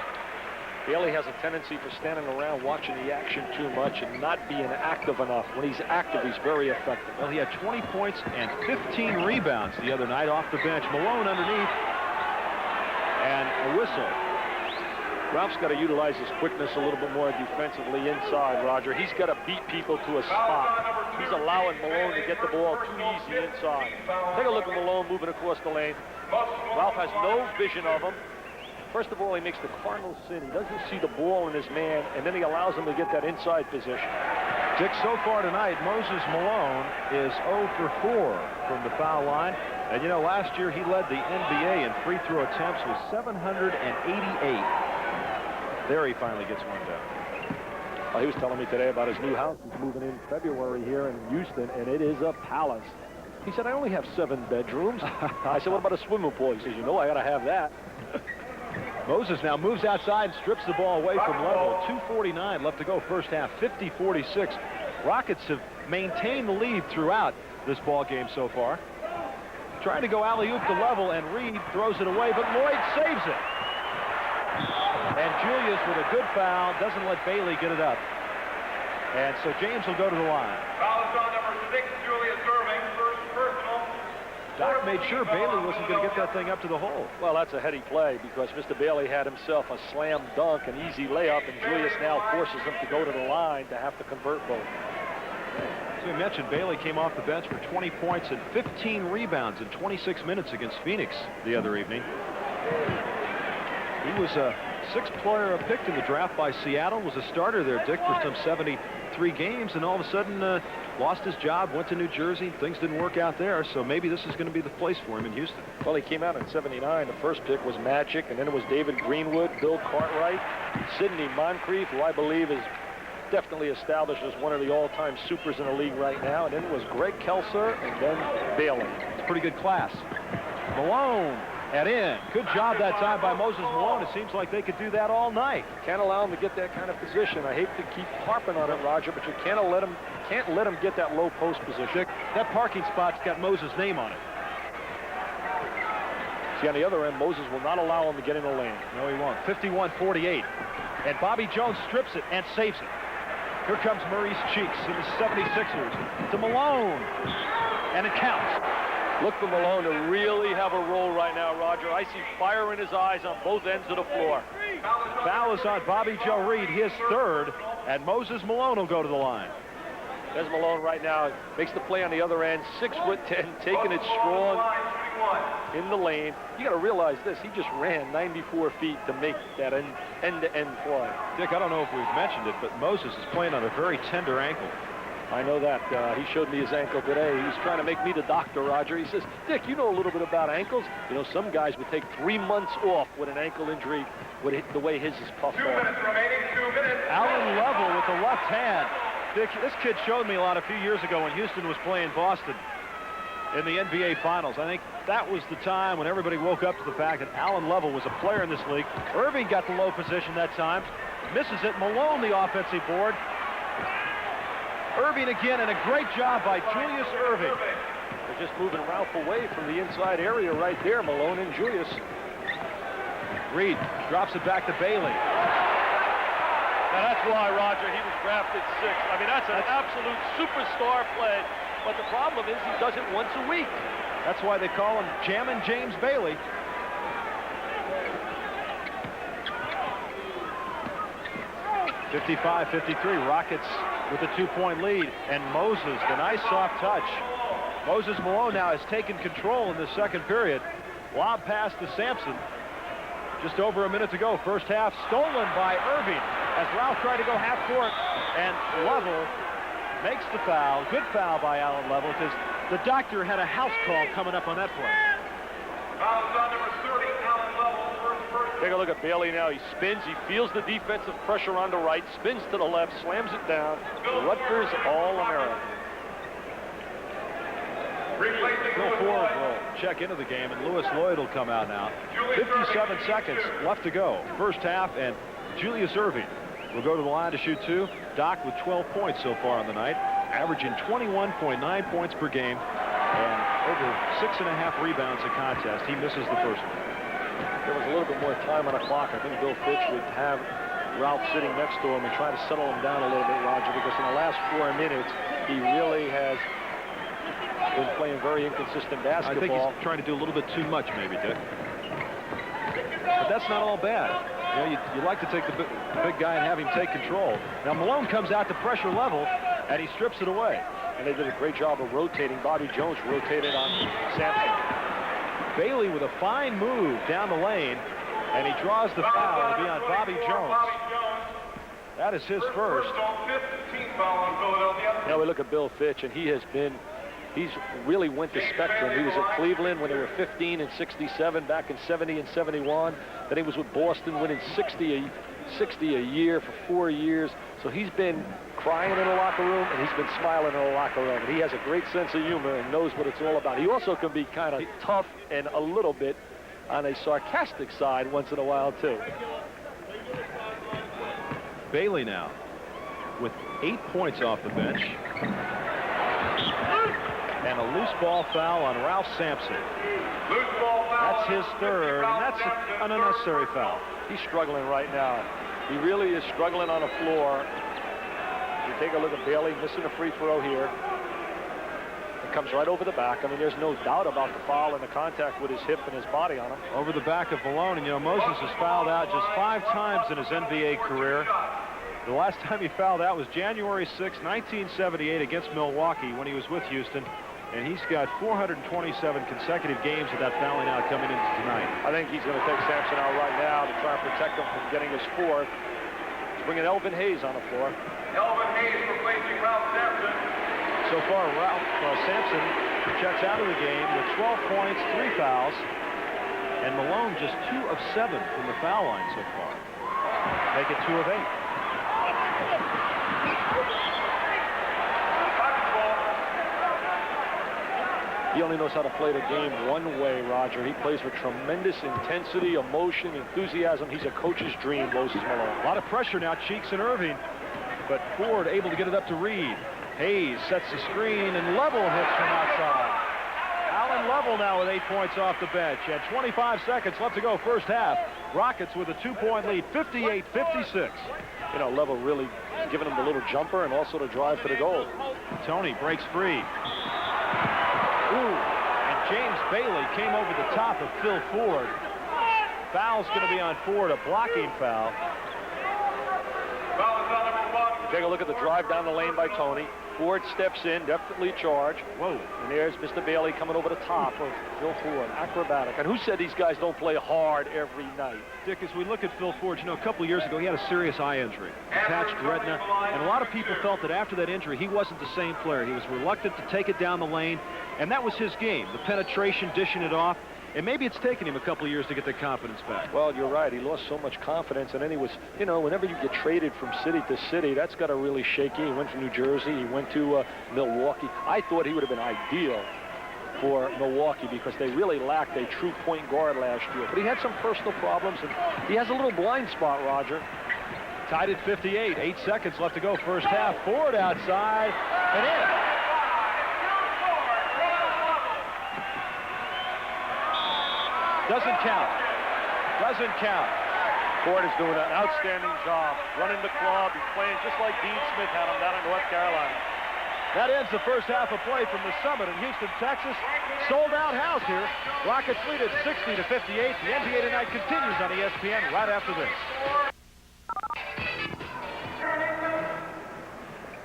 Bailey has a tendency for standing around watching the action too much and not being active enough. When he's active, he's very effective. Well, he had 20 points and 15 rebounds the other night off the bench. Malone underneath, and a whistle. Ralph's got to utilize his quickness a little bit more defensively inside, Roger. He's got to beat people to a spot. He's allowing Malone to get the ball too easy inside. Take a look at Malone moving across the lane. Ralph has no vision of him. First of all, he makes the cardinal sin. He doesn't see the ball in his man, and then he allows him to get that inside position. Dick, so far tonight, Moses Malone is 0 for 4 from the foul line. And, you know, last year he led the NBA in free throw attempts with 788. There he finally gets one down. He was telling me today about his new house. He's moving in February here in Houston, and it is a palace. He said, I only have 7 bedrooms. I said, what about a swimming pool? He says, you know, I got to have that. Moses now moves outside and strips the ball away from Level. 2:49 left to go first half, 50-46. Rockets have maintained the lead throughout this ball game so far. Trying to go alley-oop to Level, and Reed throws it away, but Lloyd saves it. And Julius with a good foul doesn't let Bailey get it up. And so James will go to the line. Foul is on number 6, Julius Irving. First personal. Doc made sure Bailey wasn't going to get that thing up to the hole. Well, that's a heady play because Mr. Bailey had himself a slam dunk, an easy layup, and Julius now forces him to go to the line to have to convert both. As we mentioned, Bailey came off the bench for 20 points and 15 rebounds in 26 minutes against Phoenix the other evening. He was a sixth player picked in the draft by Seattle, was a starter there, Dick, for some 73 games, and all of a sudden lost his job, went to New Jersey. Things didn't work out there, so maybe this is going to be the place for him in Houston. Well, he came out in '79. The first pick was Magic, and then it was David Greenwood, Bill Cartwright, Sidney Moncrief, who I believe is definitely established as one of the all-time supers in the league right now, and then it was Greg Kelser, and then Bailey. It's a pretty good class. Malone and in. Good job that time by Moses Malone. It seems like they could do that all night. Can't allow him to get that kind of position. I hate to keep harping on it, Roger, but you can't let him get that low post position. Dick, that parking spot's got Moses' name on it. See, on the other end, Moses will not allow him to get in the lane. No, he won't. 51-48. And Bobby Jones strips it and saves it. Here comes Maurice Cheeks in the 76ers to Malone. And it counts. Look for Malone to really have a role right now, Roger. I see fire in his eyes on both ends of the floor. Foul is on Bobby Joe Reed, his third, and Moses Malone will go to the line. There's Malone right now. Makes the play on the other end. 6'10", taking it strong in the lane. You got to realize this. He just ran 94 feet to make that end-to-end play. Dick, I don't know if we've mentioned it, but Moses is playing on a very tender ankle. I know that. He showed me his ankle today. He's trying to make me the doctor, Roger. He says, Dick, you know a little bit about ankles. You know, some guys would take 3 months off with an ankle injury with the way his is puffed 2 off. minutes remaining, 2 minutes. Alan Level with the left hand. Dick, this kid showed me a lot a few years ago when Houston was playing Boston in the NBA Finals. I think that was the time when everybody woke up to the fact that Alan Level was a player in this league. Irving got the low position that time. Misses it. Malone the offensive board. Irving again, and a great job by Julius Irving. They're just moving Ralph away from the inside area right there, Malone and Julius. Reed drops it back to Bailey. Now that's why, Roger, he was drafted 6th. I mean, that's an absolute superstar play. But the problem is he does it once a week. That's why they call him Jammin' James Bailey. (55-53), Rockets with a 2-point lead, and Moses, the nice soft touch. Moses Malone now has taken control in the second period. Lob pass to Sampson. Just over a minute to go. First half stolen by Irving as Ralph tried to go half court, and Level makes the foul. Good foul by Alan Level because the doctor had a house call coming up on that play. Foul is on number 30, Alan Level. Take a look at Bailey now. He spins. He feels the defensive pressure on the right, spins to the left, slams it down. Rutgers All-American. Bill Ford will check into the game, and Lewis Lloyd will come out now. 57 seconds left to go. First half, and Julius Irving will go to the line to shoot 2. Doc with 12 points so far on the night, averaging 21.9 points per game and over 6.5 rebounds a contest. He misses the first one. There was a little bit more time on the clock. I think Bill Fitch would have Ralph sitting next to him and try to settle him down a little bit, Roger, because in the last 4 minutes, he really has been playing very inconsistent basketball. I think he's trying to do a little bit too much, maybe, Dick. But that's not all bad. You know, you like to take the big guy and have him take control. Now, Malone comes out to pressure level, and he strips it away. And they did a great job of rotating. Bobby Jones rotated on Sampson. Bailey with a fine move down the lane, and he draws the foul to be on Bobby Jones. That is his first. Now we look at Bill Fitch, and he's really went to spectrum. He was at Cleveland when they were 15 and 67, back in 70 and 71. Then he was with Boston winning 60 a year for 4 years. So he's been crying in the locker room, and he's been smiling in the locker room. And he has a great sense of humor and knows what it's all about. He also can be kind of tough and a little bit on a sarcastic side once in a while, too. Bailey now with 8 points off the bench. And and a loose ball foul on Ralph Sampson. Loose ball foul. That's his third, and that's an unnecessary foul. He's struggling right now. He really is struggling on the floor. You take a look at Bailey missing a free throw here. It comes right over the back. I mean, there's no doubt about the foul and the contact with his hip and his body on him. Over the back of Malone, and you know, Moses has fouled out just 5 times in his NBA career. The last time he fouled out was January 6, 1978 against Milwaukee when he was with Houston. And he's got 427 consecutive games of that fouling out coming into tonight. I think he's going to take Sampson out right now to try and protect him from getting his 4th. He's bringing Elvin Hayes on the floor. Elvin Hayes replacing Ralph Sampson. So far, Sampson checks out of the game with 12 points, 3 fouls. And Malone just 2 of 7 from the foul line so far. Make it 2 of 8. He only knows how to play the game one way, Roger. He plays with tremendous intensity, emotion, enthusiasm. He's a coach's dream, Moses Malone. A lot of pressure now, Cheeks and Irving. But Ford able to get it up to Reed. Hayes sets the screen, and Level hits from outside. Alan Level now with 8 points off the bench. And 25 seconds left to go first half. Rockets with a 2-point lead, 58-56. You know, Level really giving him the little jumper and also the drive to the goal. Tony breaks free. Ooh, and James Bailey came over the top of Phil Ford. Foul's going to be on Ford, a blocking foul. Take a look at the drive down the lane by Tony. Ford steps in, definitely charged. Whoa. And there's Mr. Bailey coming over the top of Phil Ford. Acrobatic. And who said these guys don't play hard every night? Dick, as we look at Phil Ford, you know, a couple of years ago, he had a serious eye injury, attached retina, and a lot of people felt that after that injury, he wasn't the same player. He was reluctant to take it down the lane, and that was his game, the penetration, dishing it off. And maybe it's taken him a couple of years to get that confidence back. Well, you're right. He lost so much confidence, and then he was, you know, whenever you get traded from city to city, that's got to really shake you. He went to New Jersey. He went to Milwaukee. I thought he would have been ideal for Milwaukee because they really lacked a true point guard last year. But he had some personal problems, and he has a little blind spot, Roger. Tied at 58. 8 seconds left to go first half. Ford outside and in. Doesn't count. Doesn't count. Ford is doing an outstanding job running the club. He's playing just like Dean Smith had him down in North Carolina. That ends the first half of play from the Summit in Houston, Texas. Sold out house here. Rockets lead at 60-58. The NBA Tonight continues on ESPN right after this.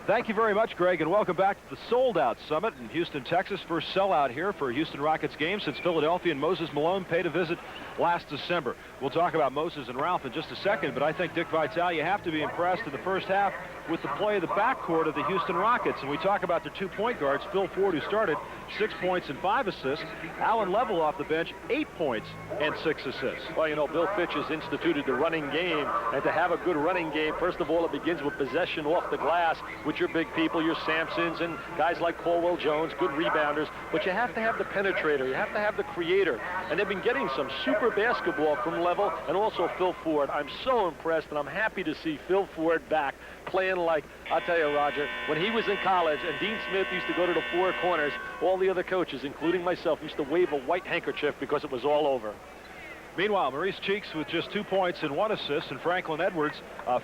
Thank you very much, Greg, and welcome back to the sold-out Summit in Houston, Texas. First sellout here for a Houston Rockets game since Philadelphia and Moses Malone paid a visit last December. We'll talk about Moses and Ralph in just a second, but I think, Dick Vitale, you have to be impressed in the first half with the play of the backcourt of the Houston Rockets. And we talk about their 2 point guards, Phil Ford, who started, 6 points and 5 assists. Alan Level off the bench, 8 points and 6 assists. Well, you know, Bill Fitch has instituted the running game, and to have a good running game, first of all, it begins with possession off the glass with your big people, your Sampsons, and guys like Caldwell Jones, good rebounders. But you have to have the penetrator. You have to have the creator. And they've been getting some super basketball from Level and also Phil Ford. I'm so impressed, and I'm happy to see Phil Ford back playing like, I'll tell you, Roger, when he was in college and Dean Smith used to go to the four corners, all the other coaches, including myself, used to wave a white handkerchief because it was all over. Meanwhile, Maurice Cheeks with just 2 points and 1 assist, and Franklin Edwards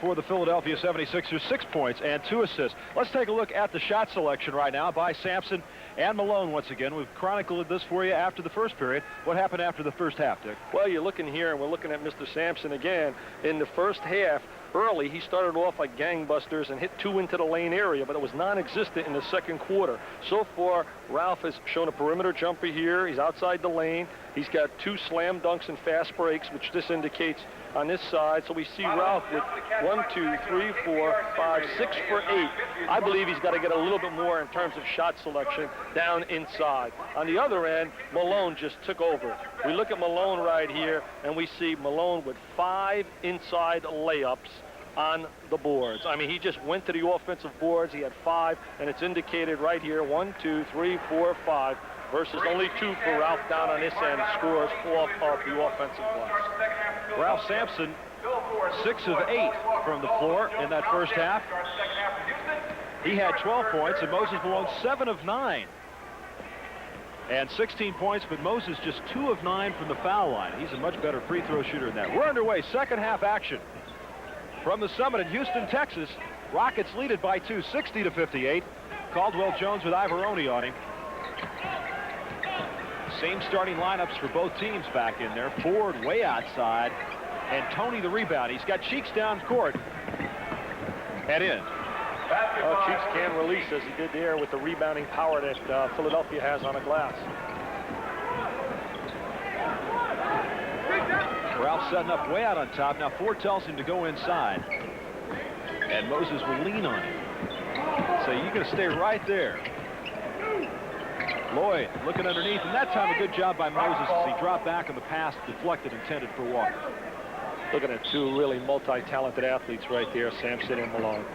for the Philadelphia 76ers, 6 points and 2 assists. Let's take a look at the shot selection right now by Sampson and Malone once again. We've chronicled this for you after the first period. What happened after the first half, Dick? Well, you're looking here, and we're looking at Mr. Sampson again. In the first half, early, he started off like gangbusters and hit 2 into the lane area, but it was non-existent in the second quarter. So far, Ralph has shown a perimeter jumper here. He's outside the lane. He's got 2 slam dunks and fast breaks, which this indicates on this side. So we see Ralph with 1, 2, 3, 4, 5, 6 for 8. I believe he's got to get a little bit more in terms of shot selection down inside. On the other end, Malone just took over. We look at Malone right here, and we see Malone with 5 inside layups on the boards. I mean, he just went to the offensive boards. He had 5, and it's indicated right here, 1, 2, 3, 4, 5, versus only 2 for Ralph down on this end, scores off of the offensive glass. Ralph Sampson, 6 of 8 from the floor in that first half. He had 12 points, and Moses Malone 7 of 9 and 16 points, but Moses just 2 of 9 from the foul line. He's a much better free throw shooter than that. We're underway, second half action. From the Summit in Houston, Texas, Rockets lead it by 2, 60-58. Caldwell Jones with Ivoroni on him. Same starting lineups for both teams back in there. Ford way outside, and Tony the rebound. He's got Cheeks down court and in. Oh, Cheeks can release as he did there with the rebounding power that Philadelphia has on the glass. Ralph setting up way out on top. Now Ford tells him to go inside, and Moses will lean on him. So you're going to stay right there. Lloyd looking underneath, and that time a good job by Moses as he dropped back on the pass deflected, intended for Walker. Looking at two really multi-talented athletes right there, Sampson and Malone.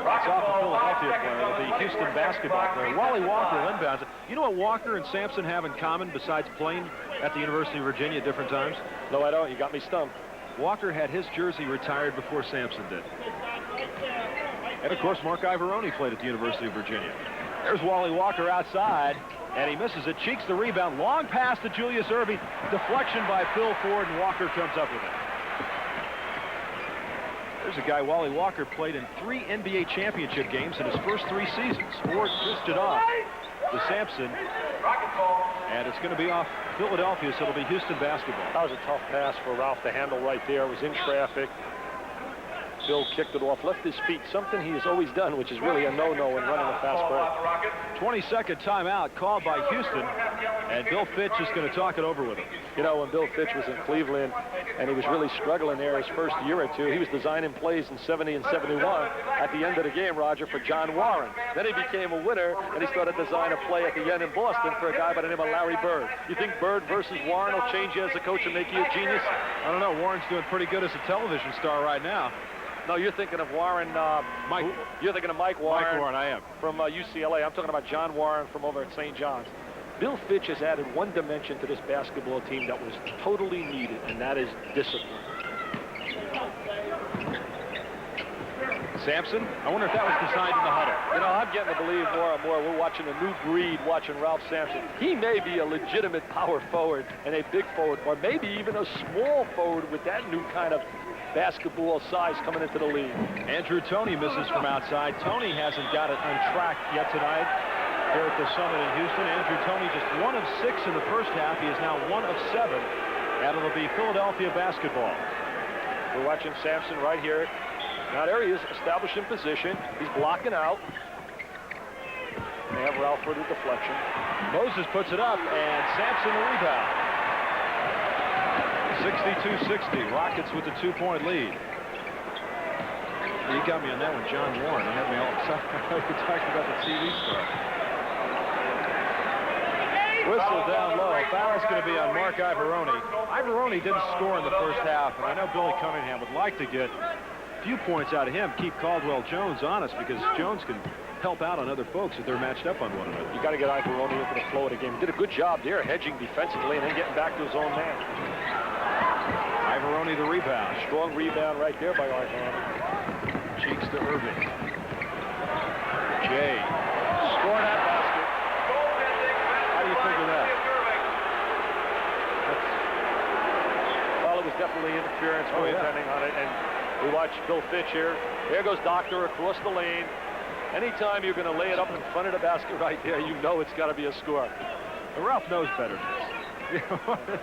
It's off a Philadelphia player. It'll be Houston basketball player. Wally Walker inbounds it. You know what Walker and Sampson have in common besides playing at the University of Virginia at different times? No, I don't. You got me stumped. Walker had his jersey retired before Sampson did. And, of course, Mark Ivoroni played at the University of Virginia. There's Wally Walker outside, and he misses it. Cheeks the rebound. Long pass to Julius Erving. Deflection by Phil Ford, and Walker comes up with it. There's a guy, Wally Walker, played in 3 NBA championship games in his first 3 seasons. Ford pushed it off to Sampson, and it's going to be off Philadelphia, so it'll be Houston basketball. That was a tough pass for Ralph to handle right there. It was in traffic. Bill kicked it off, left his feet, something he has always done, which is really a no-no in running a fast break. 22nd timeout called by Houston, and Bill Fitch is going to talk it over with him. You know, when Bill Fitch was in Cleveland and he was really struggling there his first year or two, he was designing plays in 70 and 71 at the end of the game, Roger, for John Warren. Then he became a winner, and he started designing a play at the end in Boston for a guy by the name of Larry Bird. You think Bird versus Warren will change you as a coach and make you a genius? I don't know. Warren's doing pretty good as a television star right now. No, you're thinking of Warren. Mike. You're thinking of Mike Warren. Mike Warren, I am. From UCLA. I'm talking about John Warren from over at St. John's. Bill Fitch has added one dimension to this basketball team that was totally needed, and that is discipline. Sampson, I wonder if that was designed in the huddle. You know, I'm getting to believe more and more we're watching a new breed, watching Ralph Sampson. He may be a legitimate power forward and a big forward, or maybe even a small forward with that new kind of basketball size coming into the league. Andrew Toney misses from outside. Toney hasn't got it on track yet tonight here at the Summit in Houston. Andrew Toney just 1 of 6 in the first half. He is now 1 of 7, and it'll be Philadelphia basketball. We're watching Sampson right here. Now there he is, established in position. He's blocking out. They have Ralph for the deflection. Moses puts it up, and Sampson the rebound. 62-60. Rockets with the 2-point lead. You got me on that one, John Warren. You had me all excited. We're talking about the TV star. Whistle down low. Foul's going to be on Mark Ivoroni. Ivoroni didn't score in the first half, and I know Billy Cunningham would like to get a few points out of him, keep Caldwell Jones honest, because Jones can help out on other folks if they're matched up on one another. You got to get Ivoroni into the flow of the game. He did a good job there, hedging defensively and then getting back to his own man. Ivoroni the rebound. Strong rebound right there by Ivoroni. Cheeks to Erving. Jay. Score that basket. How do you figure that? Well, it was definitely interference. We're depending on it. And we watch Bill Fitch here. There goes Doctor across the lane. Anytime you're going to lay it up in front of the basket right there, you know it's got to be a score. And Ralph knows better than this.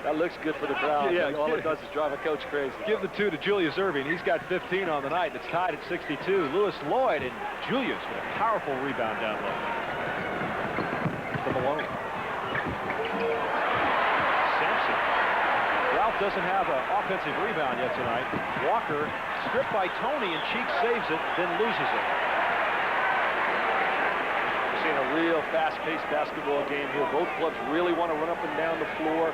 That looks good for the crowd. Yeah, all it does is drive a coach crazy. Give the 2 to Julius Erving. He's got 15 on the night. It's tied at 62. Lewis Lloyd and Julius with a powerful rebound down low. To Malone. Sampson. Ralph doesn't have an offensive rebound yet tonight. Walker stripped by Toney, and Cheeks saves it, then loses it. We're seeing a real fast-paced basketball game here. Both clubs really want to run up and down the floor.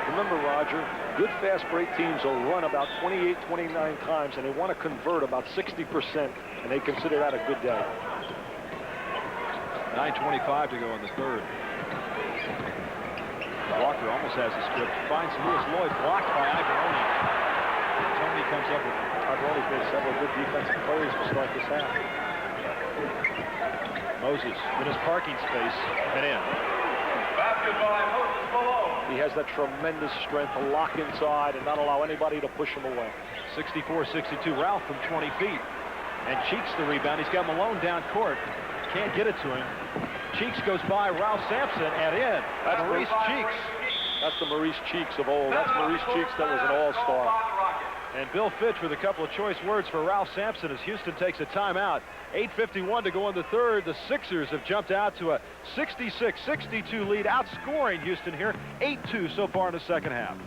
Remember, Roger, good fast break teams will run about 28, 29 times, and they want to convert about 60%, and they consider that a good day. 9:25 to go in the third. Walker almost has the script. Finds Lewis Lloyd, blocked by Ivoroni. Toney comes up with it. Ivoroni's made several good defensive plays to start this half. Moses in his parking space and in. Basket by Moses Malone. He has that tremendous strength to lock inside and not allow anybody to push him away. 64-62. Ralph from 20 feet. And Cheeks the rebound. He's got Malone down court. Can't get it to him. Cheeks goes by Ralph Sampson and in. That's Maurice Cheeks. That's the Maurice Cheeks of old. That's Maurice Cheeks that was an all-star. And Bill Fitch with a couple of choice words for Ralph Sampson as Houston takes a timeout. 8:51 to go in the third. The Sixers have jumped out to a 66-62 lead, outscoring Houston here 8-2 so far in the second half.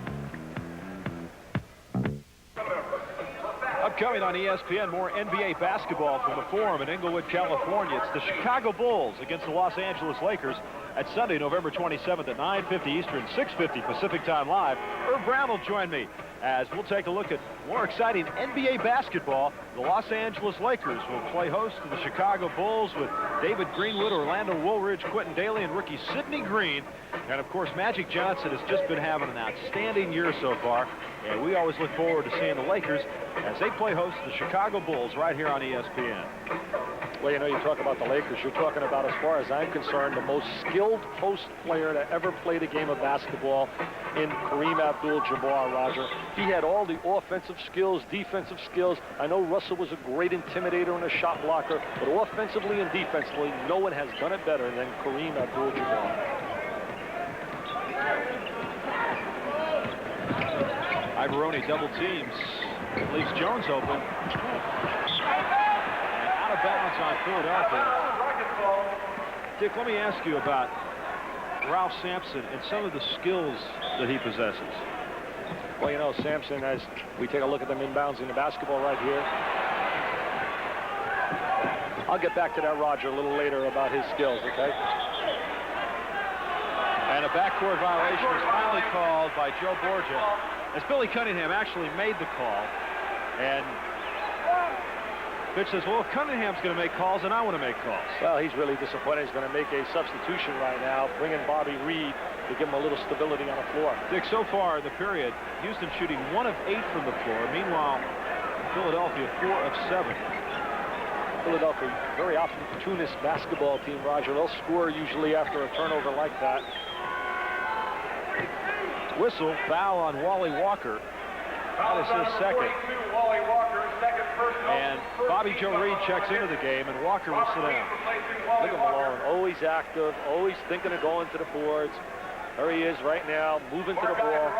Upcoming on ESPN, more NBA basketball from the Forum in Inglewood, California. It's the Chicago Bulls against the Los Angeles Lakers at Sunday, November 27th at 9:50 Eastern, 6:50 Pacific Time live. Herb Brown will join me as we'll take a look at more exciting NBA basketball. The Los Angeles Lakers will play host to the Chicago Bulls with David Greenwood, Orlando Woolridge, Quentin Daly, and rookie Sidney Green. And, of course, Magic Johnson has just been having an outstanding year so far. And we always look forward to seeing the Lakers as they play host to the Chicago Bulls right here on ESPN. Well, you know, you talk about the Lakers. You're talking about, as far as I'm concerned, the most skilled post player to ever play the game of basketball in Kareem Abdul-Jabbar, Roger. He had all the offensive skills, defensive skills. I know Russell was a great intimidator and a shot blocker, but offensively and defensively, no one has done it better than Kareem Abdul-Jabbar. Ivoroni double teams, leaves Jones open. And out of bounds on Philadelphia. Dick, let me ask you about Ralph Sampson and some of the skills that he possesses. Well, you know, Sampson, as we take a look at them inbounds in the basketball right here. I'll get back to that, Roger, a little later about his skills, okay? And a backcourt violation was finally called by Joe Borgia, as Billy Cunningham actually made the call. And Fitch says, well, if Cunningham's going to make calls, and I want to make calls. Well, he's really disappointed. He's going to make a substitution right now, bring in Bobby Reed to give him a little stability on the floor. Dick, so far in the period, Houston shooting 1 of 8 from the floor. Meanwhile, Philadelphia 4 of 7. Philadelphia, very opportunist basketball team, Roger. They'll score usually after a turnover like that. Whistle, foul on Wally Walker. That is his second. And Bobby Joe Reed checks into the game, and Walker will sit down. Look at Malone, always active, always thinking of going to the boards. There he is right now, moving to the ball.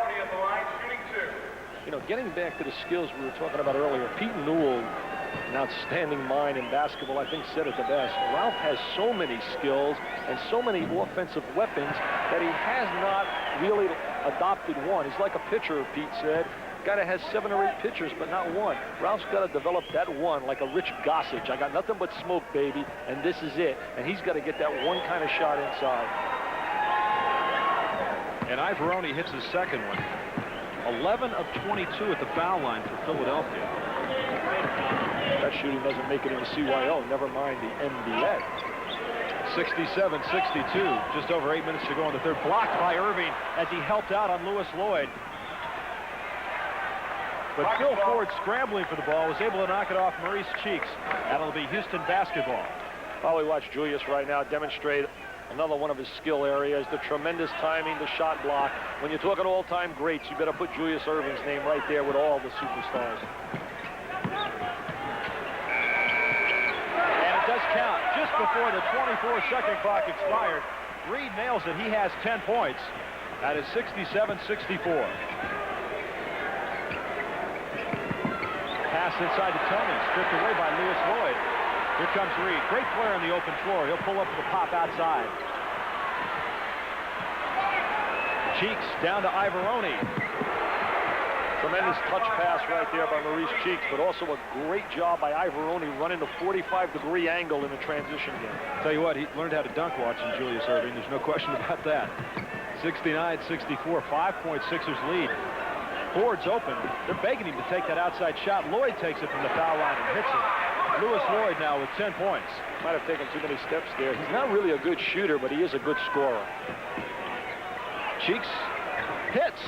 You know, getting back to the skills we were talking about earlier, Pete Newell, an outstanding mind in basketball, I think said it the best. Ralph has so many skills and so many offensive weapons that he has not really adopted one. He's like a pitcher, Pete said. Guy that has 7 or 8 pitchers, but not one. Ralph's got to develop that one like a Rich Gossage. I got nothing but smoke, baby, and this is it. And he's got to get that one kind of shot inside. And Ivoroni hits his second one. 11 of 22 at the foul line for Philadelphia. That shooting doesn't make it into CYO, never mind the NBA. 67-62, just over 8 minutes to go in the third. Blocked by Irving as he helped out on Lewis Lloyd. But Phil Ford, scrambling for the ball, was able to knock it off Maurice Cheeks. That'll be Houston basketball. While we watch Julius right now demonstrate another one of his skill areas, the tremendous timing, the shot block. When you're talking all-time greats, you better put Julius Irving's name right there with all the superstars. And it does count. Just before the 24-second clock expired, Reed nails it. He has 10 points. That is 67-64. Pass inside to Tony, stripped away by Lewis Lloyd. Here comes Reed. Great player on the open floor. He'll pull up with a pop outside. Cheeks down to Ivoroni. Tremendous touch pass right there by Maurice Cheeks, but also a great job by Ivoroni running the 45-degree angle in the transition game. Tell you what, he learned how to dunk watching Julius Irving. There's no question about that. 69-64, 5-point Sixers lead. Ford's open. They're begging him to take that outside shot. Lloyd takes it from the foul line and hits it. Lewis Lloyd now with 10 points. Might have taken too many steps there. He's not really a good shooter, but he is a good scorer. Cheeks hits.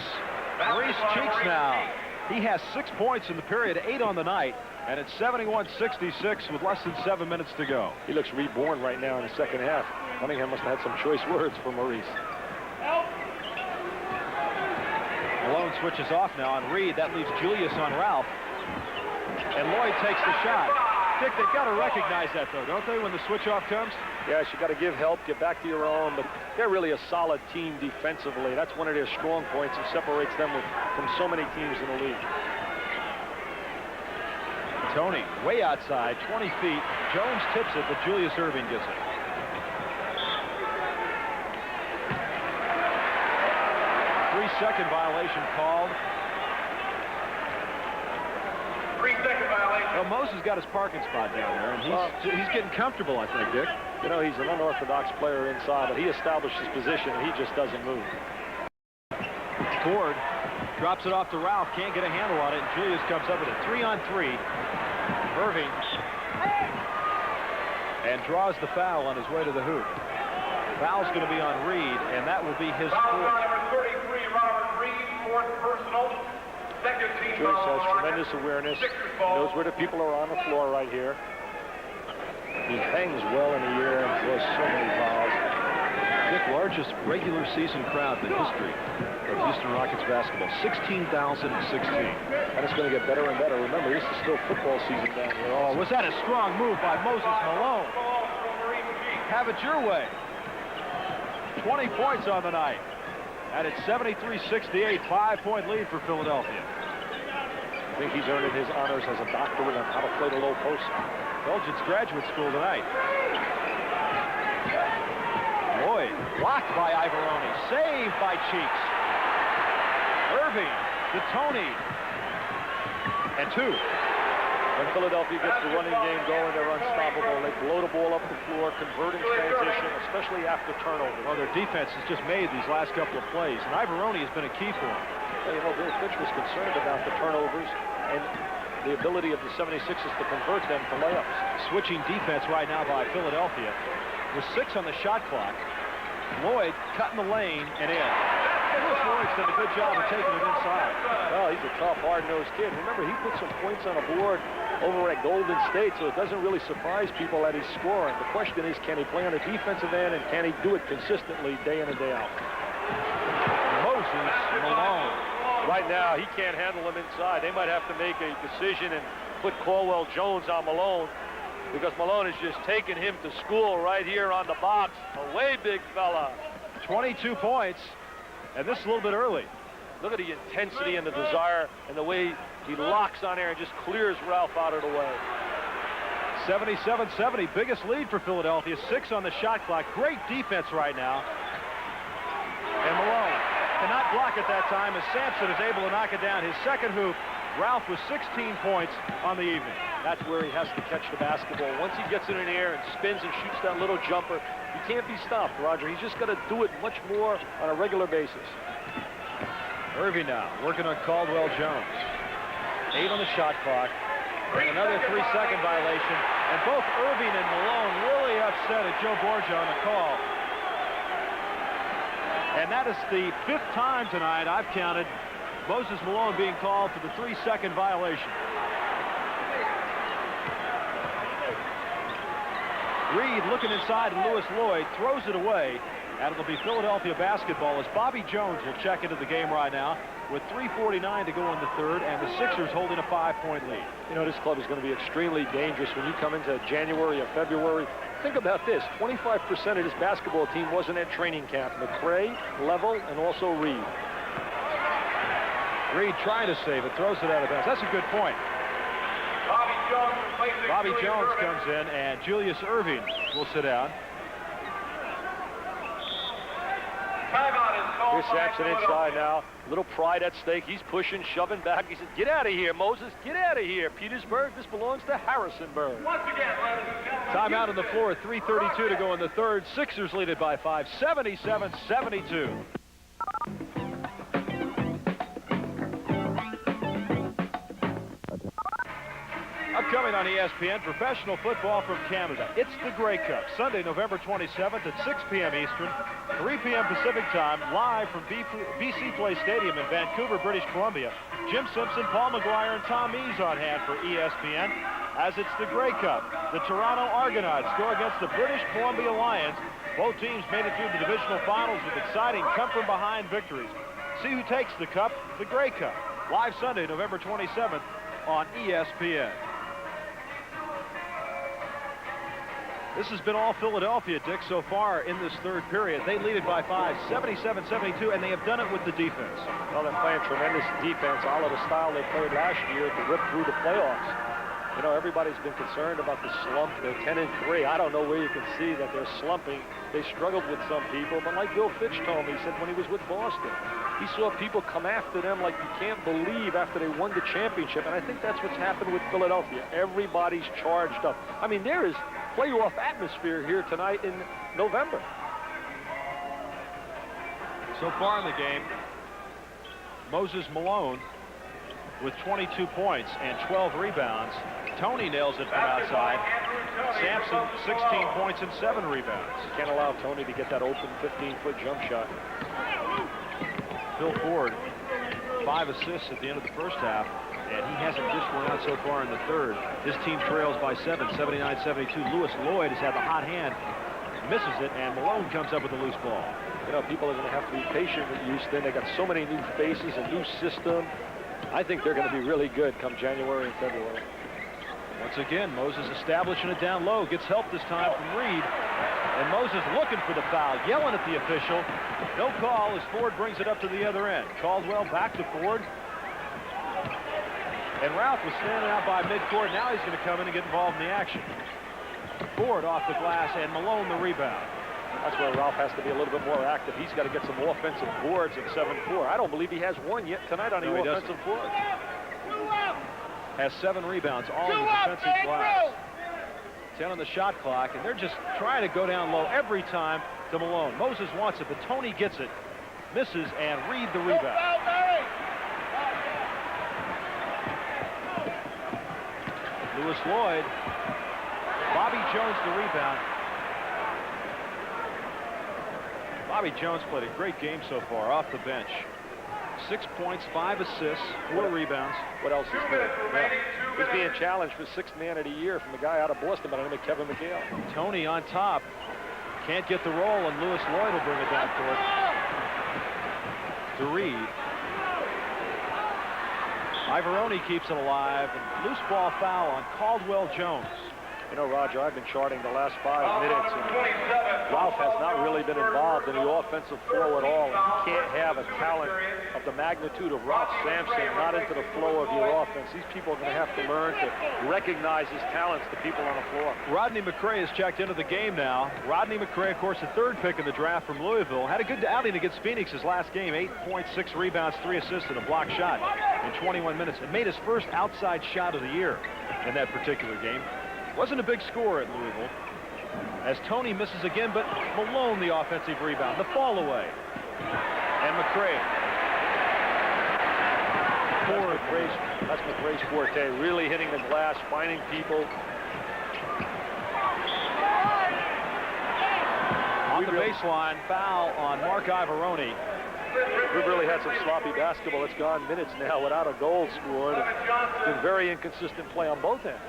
Maurice Cheeks now. He has 6 points in the period, 8 on the night. And it's 71-66 with less than 7 minutes to go. He looks reborn right now in the second half. Cunningham must have had some choice words for Maurice. Malone switches off now on Reed. That leaves Julius on Ralph. And Lloyd takes the shot. Dick, they've got to recognize that, though, don't they, when the switch-off comes? Yes, you got to give help, get back to your own, but they're really a solid team defensively. That's one of their strong points and separates them from so many teams in the league. Tony, way outside, 20 feet. Jones tips it, but Julius Erving gets it. Three-second violation called. 3-second violation. Well, Moses got his parking spot down there, and he's getting comfortable, I think, Dick. You know, he's an unorthodox player inside, but he established his position, and he just doesn't move. Ford drops it off to Ralph, can't get a handle on it, and Julius comes up with a 3-on-3. Erving and draws the foul on his way to the hoop. Foul's going to be on Reed, and that will be his Foul fourth. on number 33, Robert Reed, fourth personal. Second team Julius foul has on tremendous record. awareness. Sixers He ball. knows where the people are on the floor right here. He hangs well in the air and draws so many fouls. Dick, largest regular season crowd in the history of Houston Rockets basketball, 16,016. And it's going to get better and better. Remember, this is still football season down here. Oh, was that a strong move by Moses Malone? Have it your way. 20 points on the night. And it's 73-68, 5-point lead for Philadelphia. I think he's earning his honors as a doctorate on how to play the low post. Belgians graduate school tonight. Lloyd blocked by Ivoroni, saved by Cheeks. Erving to Tony. And two. When Philadelphia gets the running game going, they're unstoppable. They blow the ball up the floor, convert in transition, especially after turnover. Well, their defense has just made these last couple of plays, and Ivoroni has been a key for them. Well, you know, Bill Fitch was concerned about the turnovers and the ability of the 76ers to convert them to layups. Switching defense right now by Philadelphia. With 6 on the shot clock. Lloyd cutting the lane and in. Lewis Lloyd's done a good job of taking it inside. Well, he's a tough, hard-nosed kid. Remember, he put some points on a board over at Golden State, so it doesn't really surprise people that he's scoring. The question is, can he play on the defensive end, and can he do it consistently day in and day out? Moses Malone. Right now, he can't handle him inside. They might have to make a decision and put Caldwell Jones on Malone, because Malone is just taking him to school right here on the box. Away, big fella. 22 points, and this is a little bit early. Look at the intensity and the desire and the way he locks on there and just clears Ralph out of the way. 77-70, biggest lead for Philadelphia. 6 on the shot clock. Great defense right now. And Malone cannot block at that time as Sampson is able to knock it down. His second hoop. Ralph with 16 points on the evening. That's where he has to catch the basketball. Once he gets it in the air and spins and shoots that little jumper, he can't be stopped, Roger. He's just got to do it much more on a regular basis. Erving now working on Caldwell Jones. 8 on the shot clock. And another 3-second violation. And both Erving and Malone really upset at Joe Borgia on the call. And that is the 5th time tonight I've counted Moses Malone being called for the 3-second violation. Reed looking inside, and Lewis Lloyd throws it away. And it'll be Philadelphia basketball as Bobby Jones will check into the game right now with 3:49 to go in the third, and the Sixers holding a 5-point lead. You know, this club is going to be extremely dangerous when you come into January or February. Think about this. 25% of this basketball team wasn't at training camp. McRae, Level, and also Reed. Reed trying to save it, throws it out of bounds. That's a good point. Bobby Jones comes in, and Julius Erving will sit down. Here's Sampson inside now. A little pride at stake. He's pushing, shoving back. He says, get out of here, Moses. Get out of here. Petersburg, this belongs to Harrisonburg. Once again, ladies and gentlemen. Timeout on the floor, 3:32 to go in the third. Sixers lead it by 5, 77-72. A coming on ESPN, professional football from Canada. It's the Grey Cup, Sunday, November 27th at 6 p.m. Eastern, 3 p.m. Pacific time, live from BC Place Stadium in Vancouver, British Columbia. Jim Simpson, Paul McGuire, and Tom Mees on hand for ESPN as it's the Grey Cup. The Toronto Argonauts go against the British Columbia Lions. Both teams made it through the divisional finals with exciting come-from-behind victories. See who takes the cup, the Grey Cup. Live Sunday, November 27th on ESPN. This has been all Philadelphia, Dick, so far in this third period. They lead it by 5, 77-72, and they have done it with the defense. Well, they're playing tremendous defense, all of the style they played last year to rip through the playoffs. You know, everybody's been concerned about the slump. They're 10-3. I don't know where you can see that they're slumping. They struggled with some people, but like Bill Fitch told me, he said when he was with Boston, he saw people come after them like you can't believe after they won the championship, and I think that's what's happened with Philadelphia. Everybody's charged up. I mean, there is playoff atmosphere here tonight in November. So far in the game, Moses Malone with 22 points and 12 rebounds. Tony nails it from outside. Sampson, 16 points and 7 rebounds. Can't allow Tony to get that open 15-foot jump shot. Phil Ford, 5 assists at the end of the first half, and he hasn't dished one out so far in the third. His team trails by 7, 79-72. Lewis Lloyd has had the hot hand, misses it, and Malone comes up with a loose ball. You know, people are going to have to be patient with Houston. They got so many new faces, a new system. I think they're going to be really good come January and February. Once again, Moses establishing it down low, gets help this time from Reed. And Moses looking for the foul, yelling at the official. No call as Ford brings it up to the other end. Caldwell back to Ford. And Ralph was standing out by midcourt. Now he's going to come in and get involved in the action. Ford off the glass and Malone the rebound. That's where Ralph has to be a little bit more active. He's got to get some offensive boards at 7-4. I don't believe he has one yet tonight on the offensive boards. Has 7 rebounds, all in the defensive glass. 10 on the shot clock, and they're just trying to go down low every time to Malone. Moses wants it, but Tony gets it, misses, and Reed the rebound. Lewis Lloyd, Bobby Jones the rebound. Bobby Jones played a great game so far off the bench. 6 points, 5 assists, 4 rebounds. What else is there? Yeah. He's being challenged for 6th man of the year from a guy out of Boston by the name of Kevin McHale. Tony on top. Can't get the roll, and Lewis Lloyd will bring it down court. To Reed. Ivoroni keeps it alive, and loose ball foul on Caldwell Jones. You know, Roger, I've been charting the last 5 minutes, and Ralph has not really been involved in the offensive flow at all. And you can't have a talent of the magnitude of Ralph Sampson not into the flow of your offense. These people are going to have to learn to recognize his talents to people on the floor. Rodney McRae has checked into the game now. Rodney McRae, of course, the 3rd pick in the draft from Louisville. Had a good outing against Phoenix his last game. 8 points, 6 rebounds, 3 assists, and a block shot in 21 minutes. And made his first outside shot of the year in that particular game. Wasn't a big score at Louisville, as Tony misses again, but Malone the offensive rebound, the fall away. And McRae. That's McRae's forte, really hitting the glass, finding people. On the baseline, foul on Mark Ivoroni. We've really had some sloppy basketball. It's gone minutes now without a goal scored. It's been very inconsistent play on both ends.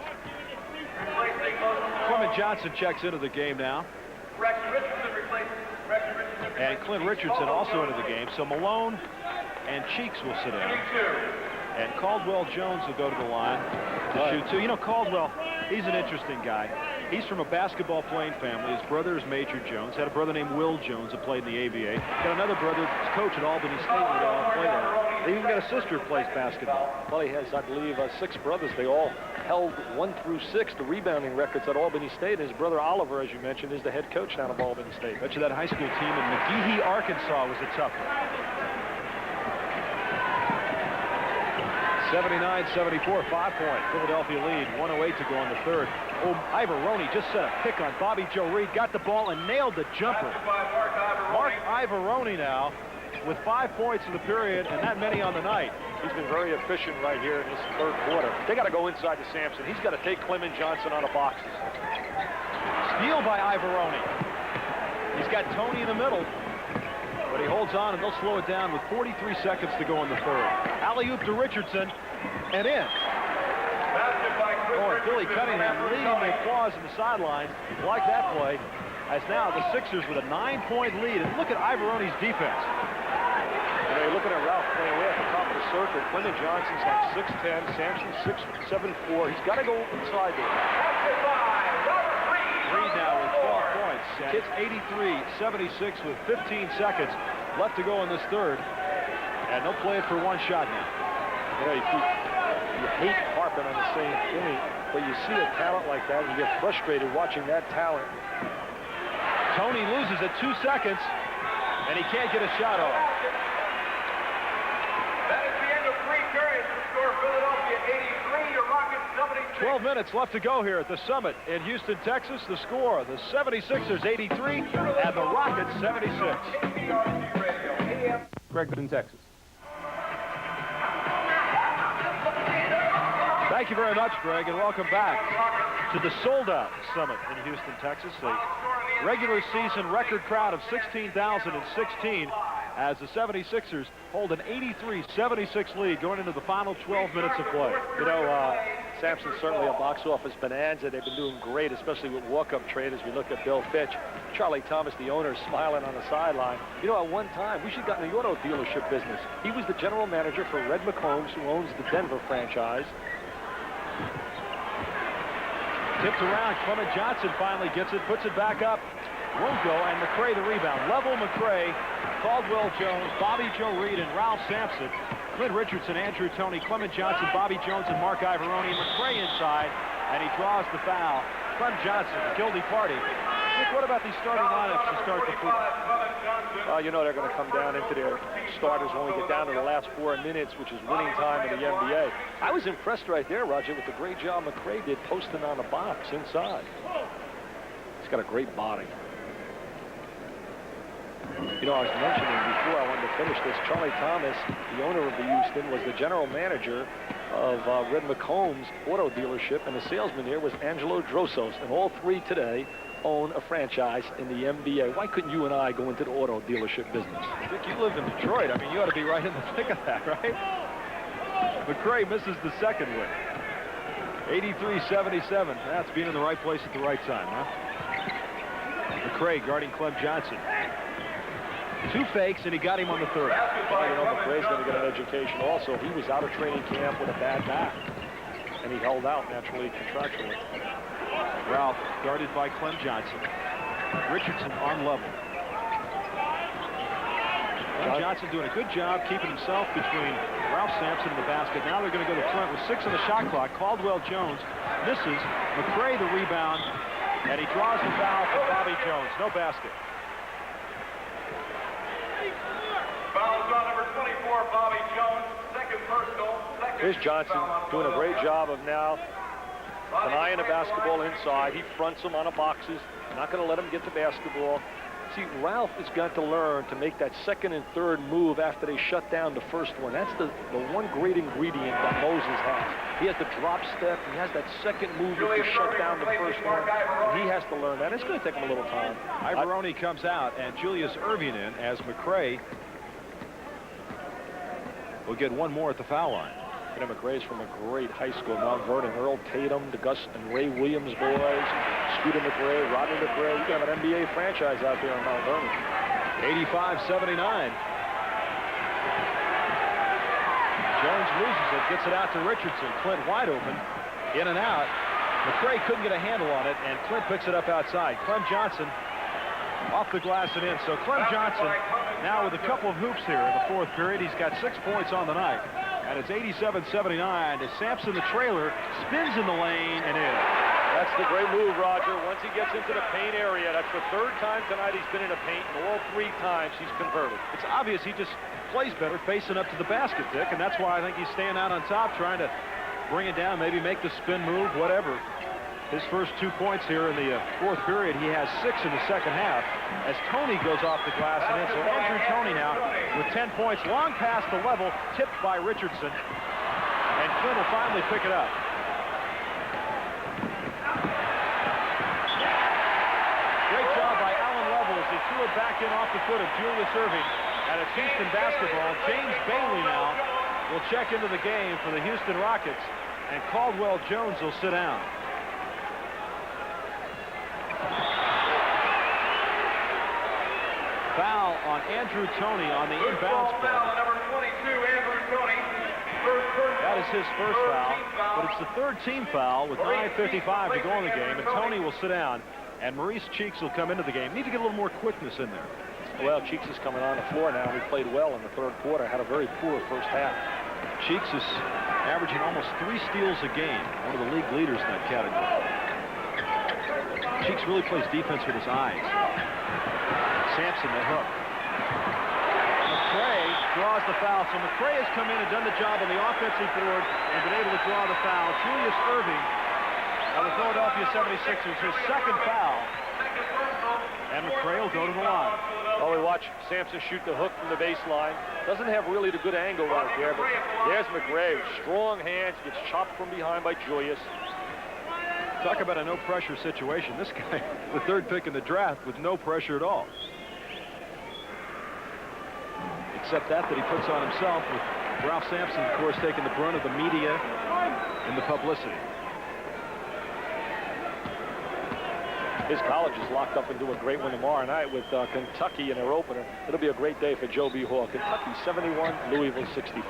Clement Johnson checks into the game now. And Clint Richardson also into the game. So Malone and Cheeks will sit down. And Caldwell Jones will go to the line to shoot 2. You know, Caldwell, he's an interesting guy. He's from a basketball playing family. His brother is Major Jones. Had a brother named Will Jones that played in the ABA. Got another brother that's coach at Albany State where they all play there. They even got a sister who plays basketball. Well, he has, I believe, 6 brothers. They all held 1 through 6 the rebounding records at Albany State. His brother Oliver, as you mentioned, is the head coach down of Albany State. Bet you that high school team in McGehee, Arkansas was a tough one. 79-74, 5-point Philadelphia lead, 1:08 to go in the third. Oh, Ivoroni just set a pick on Bobby Joe Reed, got the ball and nailed the jumper. Mark Ivoroni now with 5 points in the period and that many on the night. He's been very efficient right here in this third quarter. They got to go inside to Sampson. He's got to take Clement Johnson on the boxes. Steal by Ivaroni. He's got Tony in the middle, but he holds on, and they'll slow it down with 43 seconds to go in the third. Alley-oop to Richardson, and in. Oh, and Billy Cunningham leading the applause in the sidelines. Like that play, as now the Sixers with a 9-point lead. And look at Ivaroni's defense. You know, you're looking at Ralph playing way at the top of the circle. Clement Johnson's like 6'10", Sampson 6'7'4". He's got to go inside there. Reed now with 12 points. And it's 83-76 with 15 seconds left to go in this third. And they'll play it for one shot now. You know, you hate harping on the same thing, but you see a talent like that and you get frustrated watching that talent. Tony loses at 2 seconds, and he can't get a shot off. That is the end of 3 periods. The score, Philadelphia 83, your Rockets 76. 12 minutes left to go here at the Summit in Houston, Texas. The score, the 76ers 83 and the Rockets 76. Greg in Texas. Thank you very much, Greg, and welcome back to the sold-out Summit in Houston, Texas. A regular season record crowd of 16,016 as the 76ers hold an 83-76 lead going into the final 12 minutes of play. You know, Sampson's certainly a box office bonanza. They've been doing great, especially with walk-up trade as we look at Bill Fitch. Charlie Thomas, the owner, smiling on the sideline. You know, at one time, we should have gotten in the auto dealership business. He was the general manager for Red McCombs, who owns the Denver franchise. Tipped around, Clement Johnson finally gets it, puts it back up. Won't go, and McRae the rebound. Level McRae, Caldwell Jones, Bobby Joe Reed, and Ralph Sampson. Clint Richardson, Andrew Toney, Clement Johnson, Bobby Jones, and Mark Ivaroni. McRae inside, and he draws the foul. Clem Johnson, guilty party. Nick, what about these starting lineups to start the fourth? You know they're going to come down into their starters when we get down to the last 4 minutes, which is winning time in the NBA. I was impressed right there, Roger, with the great job McRae did posting on the box inside. He's got a great body. You know, I was mentioning before I wanted to finish this, Charlie Thomas, the owner of the Houston, was the general manager of Red McCombs auto dealership, and the salesman there was Angelo Drosos, and all three today own a franchise in the NBA. Why couldn't you and I go into the auto dealership business? Dick, you live in Detroit. I mean, you ought to be right in the thick of that, right? McRae misses the second win. 83-77. That's being in the right place at the right time, huh? McRae guarding Clem Johnson. 2 fakes, and he got him on the third. Well, you know, McRae's going to get an education also. He was out of training camp with a bad back, and he held out naturally contractually. Ralph guarded by Clem Johnson. Richardson on level. Clem Johnson doing a good job keeping himself between Ralph Sampson and the basket. Now they're going to go to Clint with 6 on the shot clock. Caldwell Jones misses. McRae the rebound, and he draws the foul for Bobby Jones. No basket. Fouls on number 24, Bobby Jones. Second personal. Here's Johnson doing a great job of now denying the basketball inside. He fronts him on the boxes. Not going to let him get the basketball. See, Ralph has got to learn to make that second and third move after they shut down the first one. That's the one great ingredient that Moses has. He has the drop step. He has that second move to shut down the first one. And he has to learn that. It's going to take him a little time. Ivaroni comes out, and Julius Erving in as McRae will get one more at the foul line. You know, McRae's from a great high school, Mount Vernon. Earl Tatum, the Gus and Ray Williams boys, Scooter McRae, Rodney McRae. You can have an NBA franchise out there in Mount Vernon. 85-79. Jones loses it, gets it out to Richardson. Clint wide open, in and out. McRae couldn't get a handle on it, and Clint picks it up outside. Clem Johnson off the glass and in. So Clem Johnson now with a couple of hoops here in the fourth period. He's got 6 points on the night. And it's 87-79 as Sampson, the trailer, spins in the lane and in. That's the great move, Roger. Once he gets into the paint area, that's the third time tonight he's been in the paint, and all 3 times he's converted. It's obvious he just plays better facing up to the basket, Dick, and that's why I think he's staying out on top, trying to bring it down, maybe make the spin move, whatever. His first 2 points here in the fourth period. He has 6 in the second half as Tony goes off the glass and in. So Andrew Toney now with 10 points. Long pass to Level, tipped by Richardson. And Flynn will finally pick it up. Great job by Alan Level as he threw it back in off the foot of Julius Erving. And it's Houston basketball. James Bailey now will check into the game for the Houston Rockets. And Caldwell Jones will sit down. Foul on Andrew Toney on the inbounds play. Number 22, Andrew Toney. That is his first foul, but it's the third team foul with 9:55 to go in the game, and Toney will sit down, and Maurice Cheeks will come into the game. Need to get a little more quickness in there. Well, Cheeks is coming on the floor now. He played well in the third quarter, had a very poor first half. Cheeks is averaging almost 3 steals a game, one of the league leaders in that category. Cheeks really plays defense with his eyes. Sampson, the hook. McCray draws the foul. So McCray has come in and done the job on the offensive board and been able to draw the foul. Julius Erving of the Philadelphia 76ers, his second foul. And McCray will go to the line. Well, we watch Sampson shoot the hook from the baseline. Doesn't have really the good angle right there, but there's McCray. Strong hands, gets chopped from behind by Julius. Talk about a no-pressure situation. This guy, the third pick in the draft, with no pressure at all. Except that he puts on himself, with Ralph Sampson, of course, taking the brunt of the media and the publicity. His college is locked up into a great win tomorrow night with Kentucky in their opener. It'll be a great day for Joe B. Hall. Kentucky 71, Louisville 64.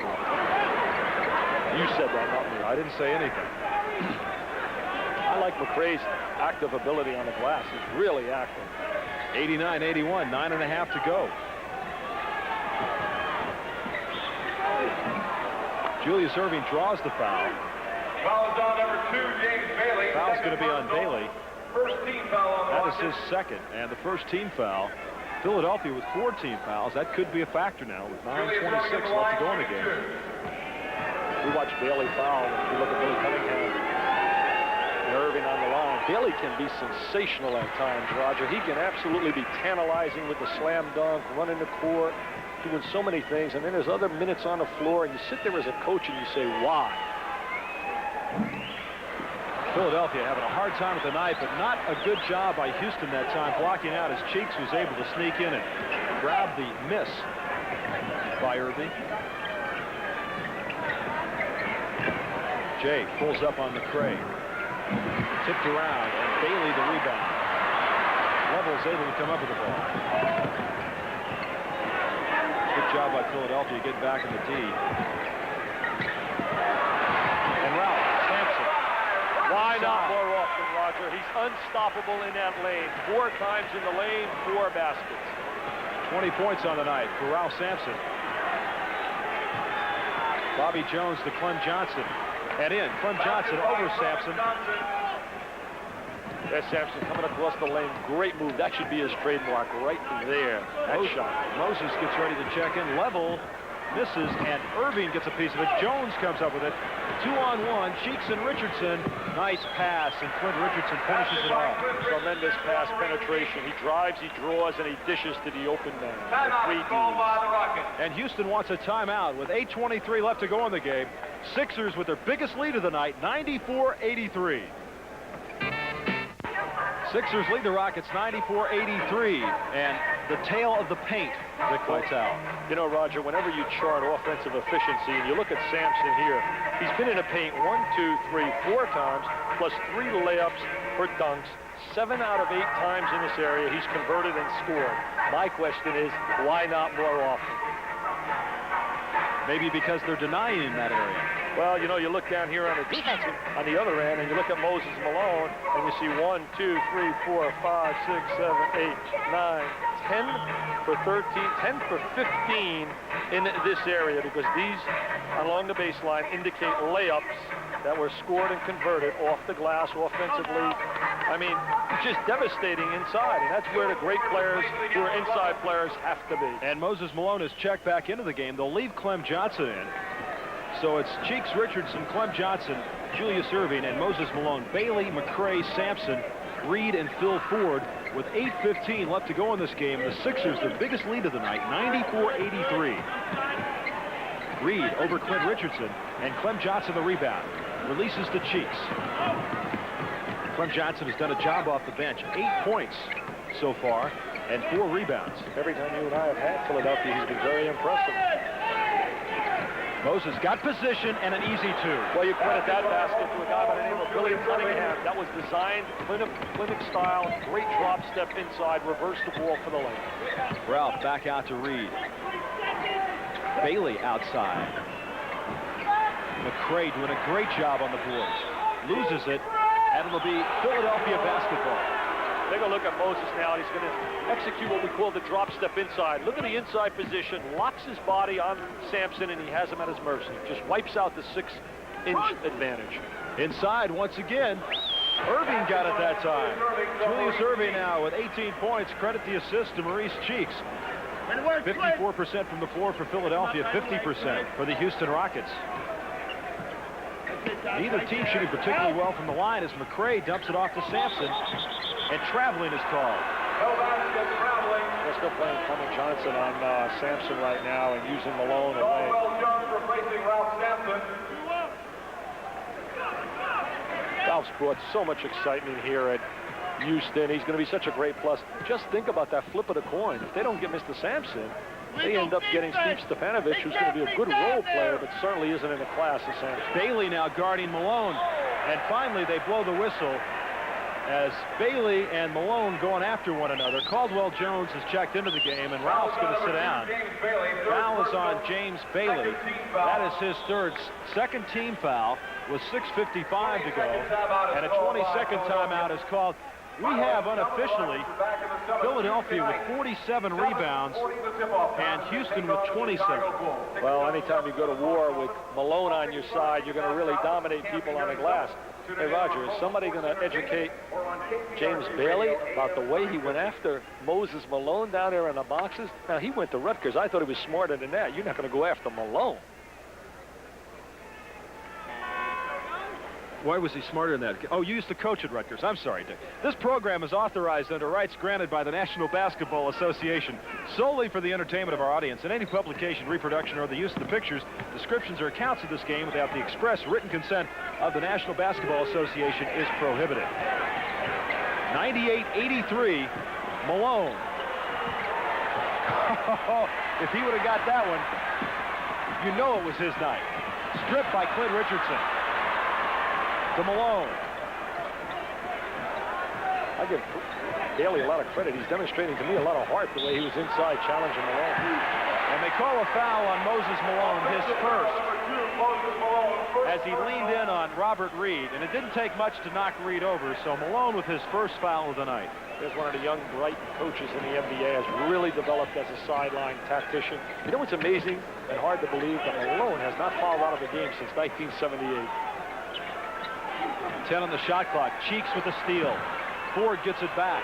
You said that, not me. I didn't say anything. I like McCray's active ability on the glass. He's really active. 89-81, 9.5 to go. Julius Erving draws the foul. Foul is on number 2, James Bailey. Foul's going to be on Bailey. First team foul on That is his second, and the first team foul. Philadelphia with 4 team fouls. That could be a factor now with 9:26 left to go in the game. We watch Bailey foul. If you look at Billy Cunningham and Erving on the line, Bailey can be sensational at times, Roger. He can absolutely be tantalizing with the slam dunk, running the court, doing so many things, and then there's other minutes on the floor, and you sit there as a coach and you say, why? Philadelphia having a hard time with the night, but not a good job by Houston that time, blocking out as Cheeks was able to sneak in and grab the miss by Erving. Jay pulls up on McCray. Tipped around, and Bailey the rebound. Level's able to come up with the ball. Good job by Philadelphia getting back in the D. And Ralph Sampson. Why not more often, Roger? He's unstoppable in that lane. 4 times in the lane, 4 baskets. 20 points on the night for Ralph Sampson. Bobby Jones to Clem Johnson. And in, Clem Johnson over Sampson. There's Sampson coming across the lane. Great move. That should be his trademark right there. That shot. Moses gets ready to check in. Level misses, and Erving gets a piece of it. Jones comes up with it. 2-on-1. Cheeks and Richardson. Nice pass, and Flint Richardson finishes it off. Tremendous pass penetration. He drives, he draws, and he dishes to the open man. And Houston wants a timeout with 8:23 left to go in the game. Sixers with their biggest lead of the night, 94-83. Sixers lead the Rockets 94-83, and the tale of the paint, Rick Vitale. You know, Roger, whenever you chart offensive efficiency, and you look at Sampson here, he's been in the paint 1, 2, 3, 4 times, plus 3 layups for dunks. 7 out of 8 times in this area, he's converted and scored. My question is, why not more often? Maybe because they're denying him that area. Well, you know, you look down here on the defensive, on the other end, and you look at Moses Malone, and you see 1, 2, 3, 4, 5, 6, 7, 8, 9, 10 for 13, 10 for 15 in this area, because these along the baseline indicate layups that were scored and converted off the glass offensively. I mean, it's just devastating inside, and that's where the great players who are inside players have to be. And Moses Malone is checked back into the game. They'll leave Clem Johnson in. So it's Cheeks, Richardson, Clem Johnson, Julius Erving, and Moses Malone, Bailey, McCray, Sampson, Reed, and Phil Ford with 8:15 left to go in this game. The Sixers, their biggest lead of the night, 94-83. Reed over Clint Richardson, and Clem Johnson the rebound. Releases to Cheeks. Clem Johnson has done a job off the bench. 8 points so far and 4 rebounds. Every time you and I have had Philadelphia, he's been very impressive. Moses got position and an easy 2. Well, you credit that basket to a guy by the name of Billy Cunningham. That was designed clinic style, great drop step inside, reverse the ball for the lane. Ralph back out to Reed. Bailey outside. McCray doing a great job on the boards. Loses it, and it'll be Philadelphia basketball. Take a look at Moses now, and he's going to execute what we call the drop step inside. Look at the inside position, locks his body on Sampson, and he has him at his mercy. Just wipes out the 6-inch advantage. Inside once again. Erving got it that time. Julius Erving now with 18 points. Credit the assist to Maurice Cheeks. 54% from the floor for Philadelphia, 50% for the Houston Rockets. Neither team shooting particularly well from the line as McCray dumps it off to Sampson, and traveling is called. They're still playing Clement Johnson on Sampson right now and using Malone away. Caldwell Jones replacing Ralph Sampson. Ralph's brought so much excitement here at Houston. He's going to be such a great plus. Just think about that flip of the coin. If they don't get Mr. Sampson, they end up getting Steve Stepanovich, who's going to be a good role player, but certainly isn't in the class of Sampson. Bailey now guarding Malone. And finally, they blow the whistle as Bailey and Malone going after one another. Caldwell Jones has checked into the game, and Ralph's going to sit down. Foul is on James Bailey. That is his second team foul with 6:55 to go. And a 20-second timeout is called. We have unofficially Philadelphia with 47 rebounds and Houston with 27. Well, anytime you go to war with Malone on your side, you're going to really dominate people on the glass. Hey, Roger, is somebody going to educate James Bailey about the way he went after Moses Malone down there in the boxes? Now, he went to Rutgers. I thought he was smarter than that. You're not going to go after Malone. Why was he smarter than that? Oh, you used to coach at Rutgers. I'm sorry, Dick. This program is authorized under rights granted by the National Basketball Association solely for the entertainment of our audience, and any publication, reproduction, or the use of the pictures, descriptions, or accounts of this game without the express written consent of the National Basketball Association is prohibited. 98-83, Malone. If he would have got that one, you know it was his night. Stripped by Clint Richardson. To Malone. I give Bailey a lot of credit. He's demonstrating to me a lot of heart the way he was inside challenging Malone. And they call a foul on Moses Malone, his first, as he leaned in on Robert Reed. And it didn't take much to knock Reed over, so Malone with his first foul of the night. There's one of the young, bright coaches in the NBA, has really developed as a sideline tactician. You know what's amazing and hard to believe? That Malone has not fouled out of a game since 1978. 10 on the shot clock. Cheeks with a steal. Ford gets it back.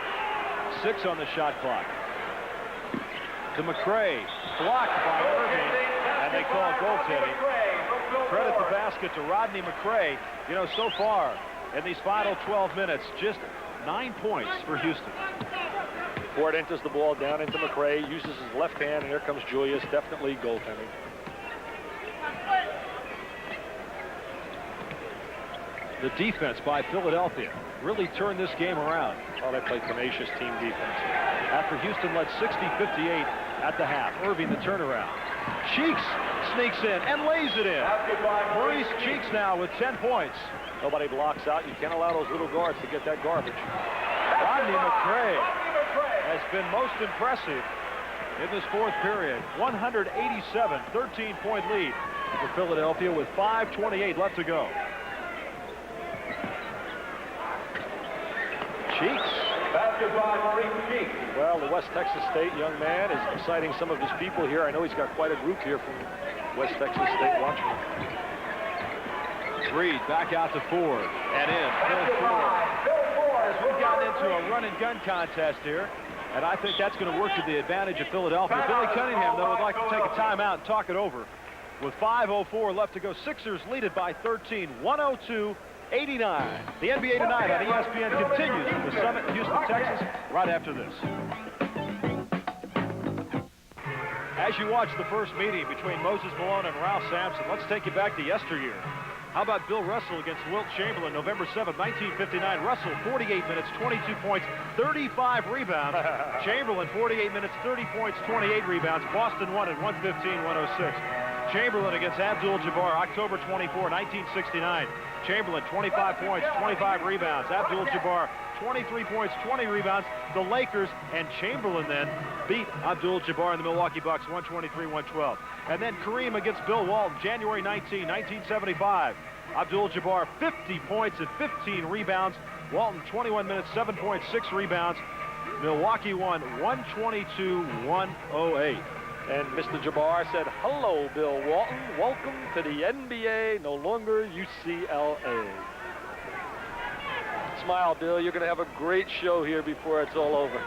6 on the shot clock. To McCray. Blocked by Erving, and they call goaltending. Credit the basket to Rodney McCray. You know, so far in these final 12 minutes, just 9 points for Houston. Ford enters the ball down into McCray, uses his left hand, and here comes Julius. Definitely goaltending. The defense by Philadelphia really turned this game around. Oh, they played tenacious team defense. After Houston led 60-58 at the half. Erving the turnaround. Cheeks sneaks in and lays it in. Maurice Cheeks now with 10 points. Nobody blocks out. You can't allow those little guards to get that garbage. Rodney McCray has been most impressive in this fourth period. 187, 13-point lead for Philadelphia with 5:28 left to go. Cheeks. Well, the West Texas State young man is exciting some of his people here. I know he's got quite a group here from West Texas State watching him. Reed back out to Ford and in. Phil Ford. As we've gotten into a run and gun contest here, and I think that's going to work to the advantage of Philadelphia. Billy Cunningham, though, would like to take a timeout and talk it over with 5:04 left to go. Sixers lead it by 13, 102-89. The NBA Tonight on ESPN continues from the Summit in Houston, Texas, right after this. As you watch the first meeting between Moses Malone and Ralph Sampson, let's take you back to yesteryear. How about Bill Russell against Wilt Chamberlain, November 7, 1959? Russell, 48 minutes, 22 points, 35 rebounds. Chamberlain, 48 minutes, 30 points, 28 rebounds. Boston won at 115-106. Chamberlain against Abdul-Jabbar, October 24, 1969. Chamberlain, 25 points, 25 rebounds. Abdul-Jabbar, 23 points, 20 rebounds. The Lakers and Chamberlain then beat Abdul-Jabbar and the Milwaukee Bucks 123-112. And then Kareem against Bill Walton, January 19, 1975. Abdul-Jabbar, 50 points and 15 rebounds. Walton, 21 minutes, 7 points, 6 rebounds. Milwaukee won 122-108. And Mr. Jabbar said, "Hello, Bill Walton. Welcome to the NBA, no longer UCLA." Smile, Bill. You're going to have a great show here before it's all over.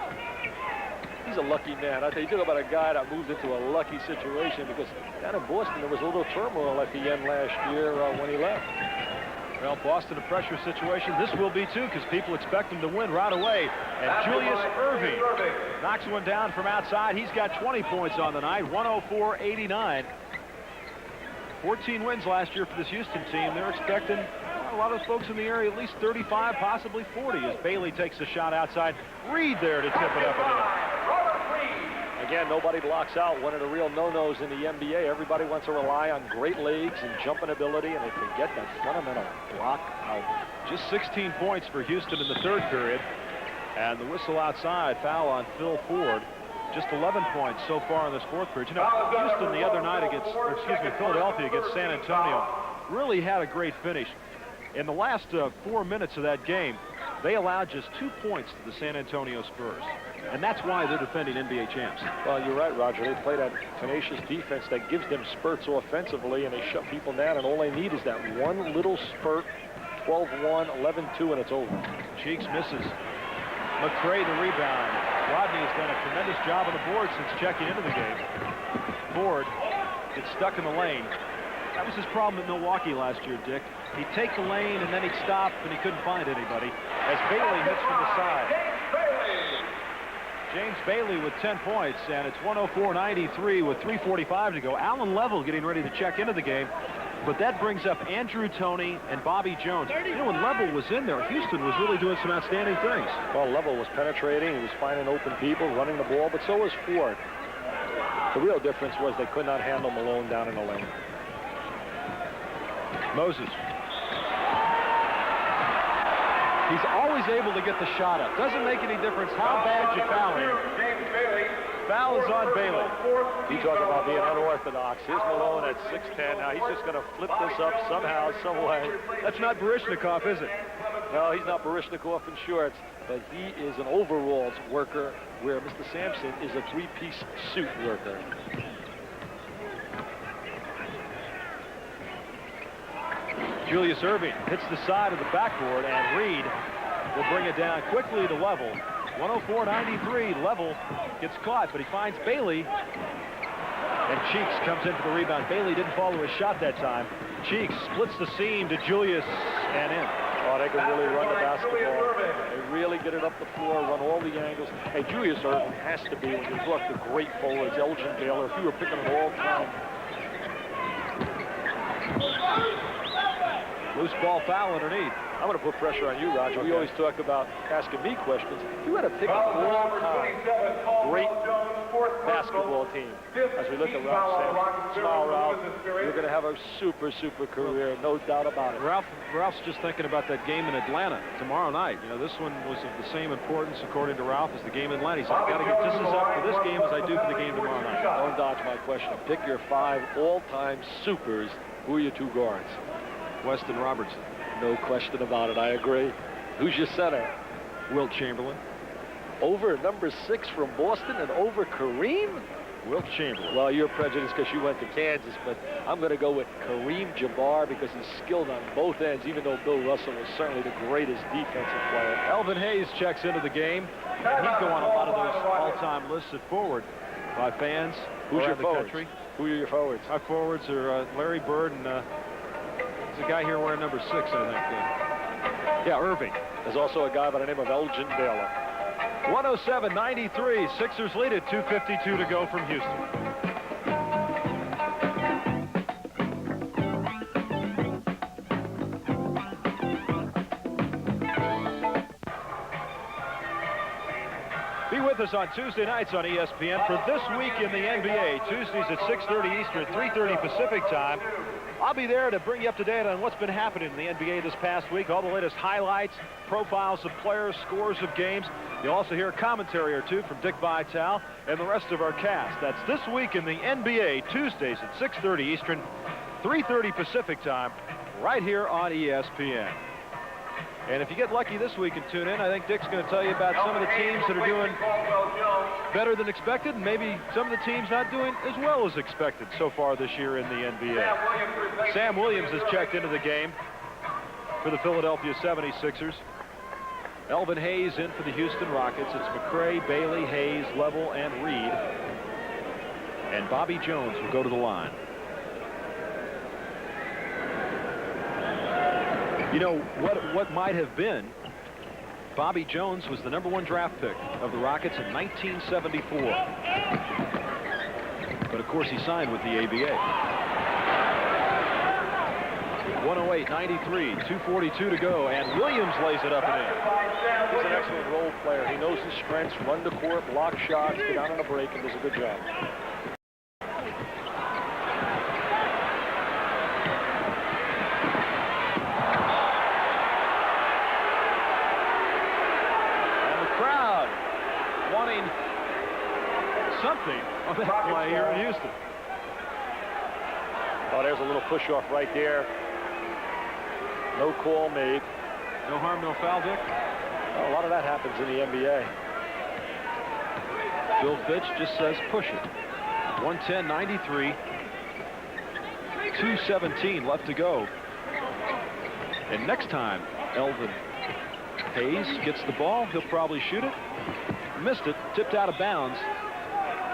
He's a lucky man. I tell you, talk about a guy that moved into a lucky situation, because down in Boston there was a little turmoil at the end last year when he left. Well, Boston, a pressure situation. This will be, too, because people expect him to win right away. And Julius Irving knocks one down from outside. He's got 20 points on the night, 104-89. 14 wins last year for this Houston team. They're expecting a lot of folks in the area, at least 35, possibly 40, as Bailey takes a shot outside. Reed there to tip it up and in. Again, nobody blocks out. One of the real no-nos in the NBA. Everybody wants to rely on great legs and jumping ability, and they forget that fundamental block out. Just 16 points for Houston in the third period. And the whistle outside, foul on Phil Ford. Just 11 points so far in this fourth period. You know, Houston the other night against, Philadelphia against San Antonio really had a great finish. In the last 4 minutes of that game, they allowed just 2 points to the San Antonio Spurs. And that's why they're defending NBA champs. Well, you're right, Roger. They play that tenacious defense that gives them spurts offensively, and they shut people down, and all they need is that one little spurt, 12-1, 11-2, and it's over. Cheeks misses. McCray the rebound. Rodney has done a tremendous job on the board since checking into the game. Ford gets stuck in the lane. That was his problem at Milwaukee last year, Dick. He'd take the lane, and then he'd stop, and he couldn't find anybody. As Bailey hits from the side. James Bailey with 10 points, and it's 104-93 with 3:45 to go. Alan Level getting ready to check into the game, but that brings up Andrew Toney and Bobby Jones. You know, when Level was in there, Houston was really doing some outstanding things. Well, Level was penetrating. He was finding open people, running the ball, but so was Ford. The real difference was they could not handle Malone down in the lane. Moses. He's always able to get the shot up. Doesn't make any difference how bad you foul him. Foul is on Bailey. You talk about being unorthodox. Here's Malone at 6'10". Now he's just going to flip this up somehow, some way. That's not Baryshnikov, is it? No, he's not Baryshnikov in shorts, but he is an overalls worker, where Mr. Sampson is a three-piece suit worker. Julius Irving hits the side of the backboard, and Reed will bring it down quickly to Level. 104-93. Level gets caught, but he finds Bailey. And Cheeks comes in for the rebound. Bailey didn't follow his shot that time. Cheeks splits the seam to Julius and in. Oh, they can really run the basketball. They really get it up the floor, run all the angles. Hey, Julius Irving has to be, when you talk to great forwards, Elgin Baylor, if you were picking an all-time. Loose ball foul underneath. I'm going to put pressure on you, Roger. We always talk about asking me questions. If you had to pick an all-time great basketball team, as we look at Ralph Sampson, smile, Ralph, you're going to have a super, super career, no doubt about it. Ralph's just thinking about that game in Atlanta tomorrow night. You know, this one was of the same importance, according to Ralph, as the game in Atlanta. He said, I've got to get just as up for this game as I do for the game tomorrow night. Don't dodge my question. Pick your 5 all-time supers. Who are your 2 guards? Weston Robertson. No question about it. I agree. Who's your center? Wilt Chamberlain. Over number 6 from Boston and over Kareem? Wilt Chamberlain. Well, you're prejudiced because you went to Kansas, but I'm going to go with Kareem Jabbar because he's skilled on both ends, even though Bill Russell was certainly the greatest defensive player. Elvin Hayes checks into the game. And he'd go on a lot of those all-time lists at forward by fans Who's your around the forwards? country. Who are your forwards? Our forwards are Larry Bird and there's a guy here wearing number 6, I think. Yeah, Irving. There's also a guy by the name of Elgin Baylor. 107-93. Sixers lead it. 2:52 to go from Houston. Be with us on Tuesday nights on ESPN for This Week in the NBA. Tuesdays at 6:30 Eastern, 3:30 Pacific time. I'll be there to bring you up to date on what's been happening in the NBA this past week. All the latest highlights, profiles of players, scores of games. You'll also hear a commentary or two from Dick Vitale and the rest of our cast. That's This Week in the NBA, Tuesdays at 6:30 Eastern, 3:30 Pacific time, right here on ESPN. And if you get lucky this week and tune in, I think Dick's going to tell you about some of the teams that are doing better than expected, and maybe some of the teams not doing as well as expected so far this year in the NBA. Sam Williams has checked into the game for the Philadelphia 76ers. Elvin Hayes in for the Houston Rockets. It's McRae, Bailey, Hayes, Level, and Reed. And Bobby Jones will go to the line. You know, what might have been, Bobby Jones was the #1 draft pick of the Rockets in 1974. But, of course, he signed with the ABA. 108-93, 2:42 to go, and Williams lays it up and in. He's an excellent role player. He knows his strengths, run the court, block shots, get out on a break, and does a good job. Something on that play here in Houston. Oh, there's a little push-off right there. No call made. No harm, no foul, Dick? Well, a lot of that happens in the NBA. Bill Fitch just says push it. 110-93. 2:17 left to go. And next time, Elvin Hayes gets the ball. He'll probably shoot it. Missed it. Tipped out of bounds.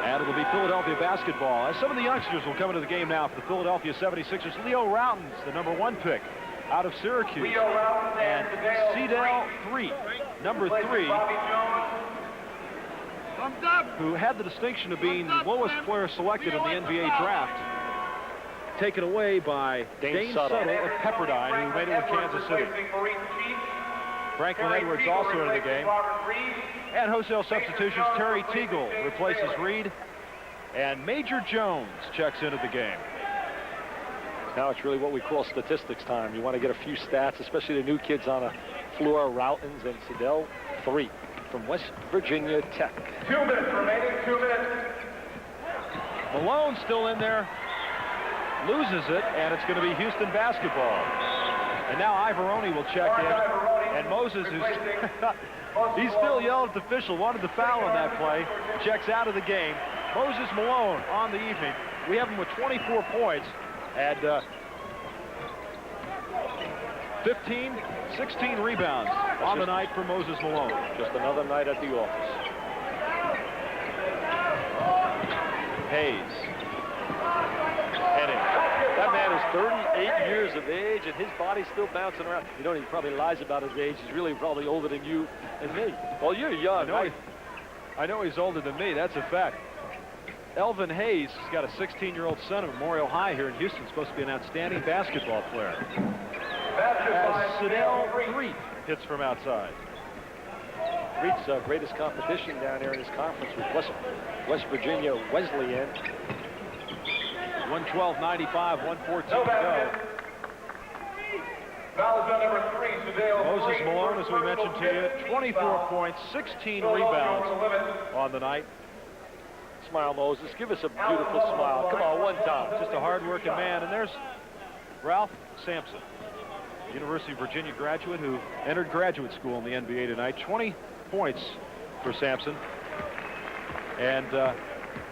And it'll be Philadelphia basketball. As some of the youngsters will come into the game now for the Philadelphia 76ers. Leo Routen's the #1 pick out of Syracuse. And Cedell 3, number 3, who had the distinction of being the lowest player selected in the NBA draft, taken away by Dane Suttle of Pepperdine, who made it with Kansas City. Franklin Edwards also into the game. And wholesale substitutions, Terry Teagle replaces Reed. And Major Jones checks into the game. Now it's really what we call statistics time. You want to get a few stats, especially the new kids on the floor. Routens and Cedell, 3 from West Virginia Tech. 2 minutes remaining, 2 minutes. Malone still in there. Loses it, and it's going to be Houston basketball. And now Ivoroni will check in. And Moses, who's he's still yelling at the official, wanted the foul on that play, checks out of the game. Moses Malone on the evening. We have him with 24 points and 16 rebounds on the night for Moses Malone. Just another night at the office. Hayes. That man is 38 years of age, and his body's still bouncing around. You know, he probably lies about his age. He's really probably older than you and me. Well, you're young. I know he's older than me. That's a fact. Elvin Hayes has got a 16-year-old son at Memorial High here in Houston. Supposed to be an outstanding basketball player. As Cedell 3 hits from outside. Reed's greatest competition down there in his conference with West Virginia Wesleyan. 112-95, 114 to go. Moses Malone, as we mentioned to you, 24 points, 16 rebounds on the night. Smile, Moses. Give us a beautiful smile. Come on, one time. Just a hard-working man. And there's Ralph Sampson, University of Virginia graduate who entered graduate school in the NBA tonight. 20 points for Sampson. And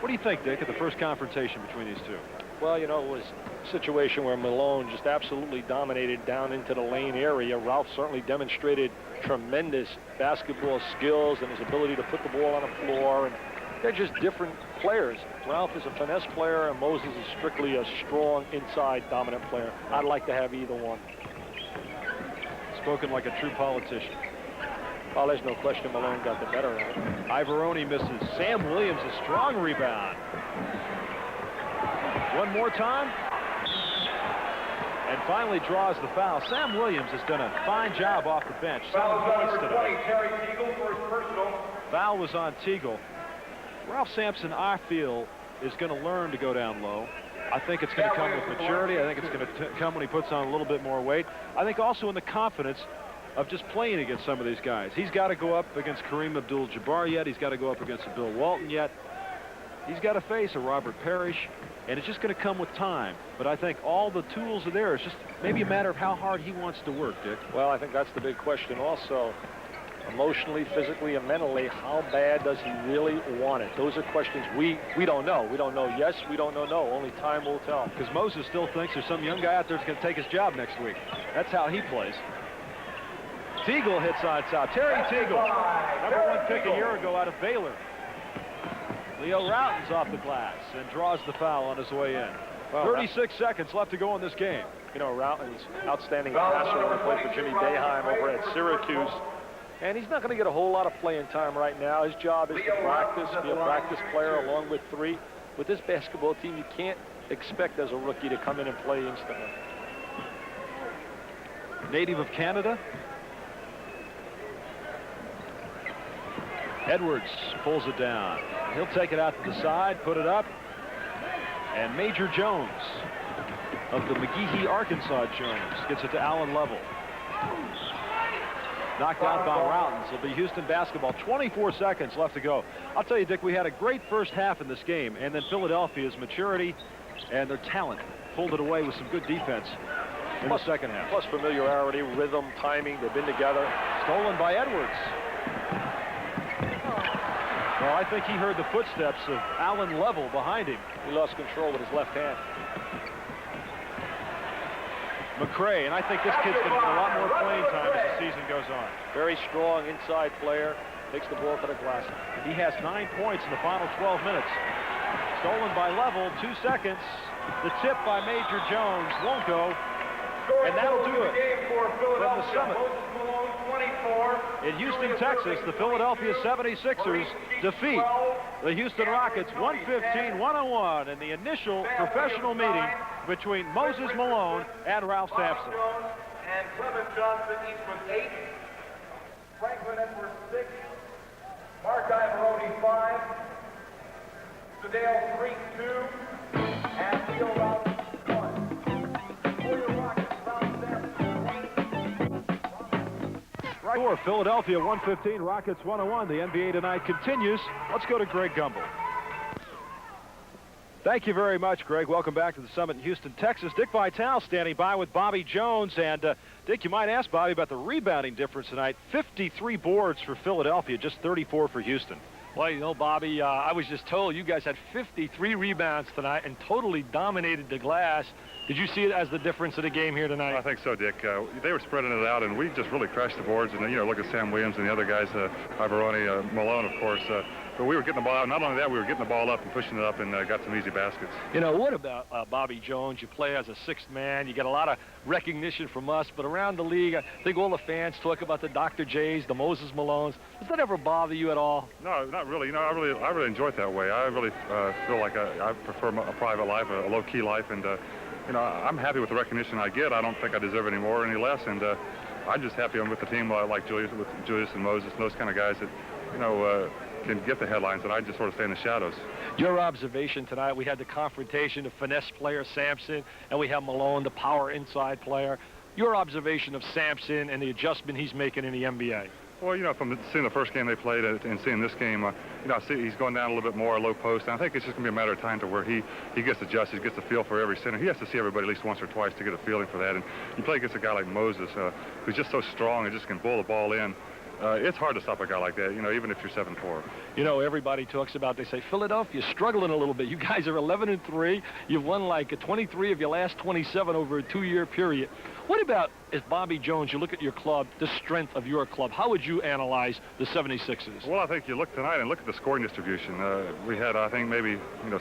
what do you think, Dick, of the first confrontation between these two? Well, you know, it was a situation where Malone just absolutely dominated down into the lane area. Ralph certainly demonstrated tremendous basketball skills and his ability to put the ball on the floor and They're just different players. Ralph is a finesse player, and Moses is strictly a strong inside dominant player. I'd like to have either one. Spoken like a true politician. Well, there's no question Malone got the better of it. Ivoroni misses. Sam Williams, a strong rebound. One more time. And finally draws the foul. Sam Williams has done a fine job off the bench. 7 Foul is on points number 20, today. Terry Teagle for his personal. Foul was on Teagle. Ralph Sampson, I feel, is going to learn to go down low. I think it's going to come with maturity. I think it's going to come when he puts on a little bit more weight. I think also in the confidence of just playing against some of these guys. He's got to go up against Kareem Abdul-Jabbar yet. He's got to go up against a Bill Walton yet. He's got to face a Robert Parrish, and it's just going to come with time. But I think all the tools are there. It's just maybe a matter of how hard he wants to work, Dick. Well, I think that's the big question also. Emotionally, physically, and mentally, how bad does he really want it? Those are questions we don't know. We don't know yes, we don't know no. Only time will tell. Because Moses still thinks there's some young guy out there that's going to take his job next week. That's how he plays. Teagle hits on top. Terry Teagle, #1 pick a year ago out of Baylor. Leo Routen's off the glass and draws the foul on his way in. Well, 36 seconds left to go in this game. You know, Routen's outstanding passer when he played for Jimmy Boeheim over at Syracuse. And he's not going to get a whole lot of playing time right now. His job is to practice, be a practice player along with 3. With this basketball team, you can't expect as a rookie to come in and play instantly. Native of Canada. Edwards pulls it down. He'll take it out to the side, put it up. And Major Jones of the McGehee, Arkansas Jones gets it to Allen Level. Knocked out by Routens. It'll be Houston basketball. 24 seconds left to go. I'll tell you, Dick, we had a great first half in this game, and then Philadelphia's maturity and their talent pulled it away with some good defense in the second half. Plus familiarity, rhythm, timing. They've been together. Stolen by Edwards. Well, I think he heard the footsteps of Allen Level behind him. He lost control with his left hand. McCray, and I think this kid's going to get a lot more playing time as the season goes on. Very strong inside player. Takes the ball to the glass. He has 9 points in the final 12 minutes. Stolen by Level, 2 seconds. The tip by Major Jones won't go. And that'll do it from the Summit. In Houston, Texas, the Philadelphia 76ers defeat the Houston Rockets 115-101 in the initial professional meeting between Moses Malone and Ralph Sampson. And Clement Johnson each with 8. Franklin Edwards 6. Mark Ivoroni 5. Sedale 3-2. And Leo Routens 1. For your Rockets, Ralph Sampson 1. Right. Philadelphia 115, Rockets 101. The NBA tonight continues. Let's go to Greg Gumbel. Thank you very much, Greg. Welcome back to the Summit in Houston, Texas. Dick Vitale standing by with Bobby Jones. And, Dick, you might ask Bobby about the rebounding difference tonight. 53 boards for Philadelphia, just 34 for Houston. Well, you know, Bobby, I was just told you guys had 53 rebounds tonight and totally dominated the glass. Did you see it as the difference of the game here tonight? I think so, Dick. They were spreading it out, and we just really crashed the boards. And, you know, look at Sam Williams and the other guys, Ivoroni, Malone, of course. But we were getting the ball out. Not only that, we were getting the ball up and pushing it up and got some easy baskets. You know, what about Bobby Jones? You play as a sixth man. You get a lot of recognition from us. But around the league, I think all the fans talk about the Dr. J's, the Moses Malones. Does that ever bother you at all? No, not really. You know, I really enjoy it that way. I really feel like I prefer a private life, a low-key life. And, you know, I'm happy with the recognition I get. I don't think I deserve any more or any less. And I'm just happy I'm with the team like Julius and Moses and those kind of guys that, you know, can get the headlines, and I just sort of stay in the shadows. Your observation tonight, we had the confrontation of finesse player Sampson, and we have Malone, the power inside player. Your observation of Sampson and the adjustment he's making in the NBA. Well, you know, from seeing the first game they played and seeing this game, you know, I see he's going down a little bit more, low post. And I think it's just going to be a matter of time to where he gets adjusted, he gets a feel for every center. He has to see everybody at least once or twice to get a feeling for that. And you play against a guy like Moses, who's just so strong and just can bowl the ball in. It's hard to stop a guy like that, you know, even if you're 7'4". You know, everybody talks about, they say, Philadelphia's struggling a little bit. You guys are 11-3. You've won like 23 of your last 27 over a 2-year period. What about as Bobby Jones, you look at your club, the strength of your club, how would you analyze the 76ers? Well, I think you look tonight and look at the scoring distribution. We had, I think, maybe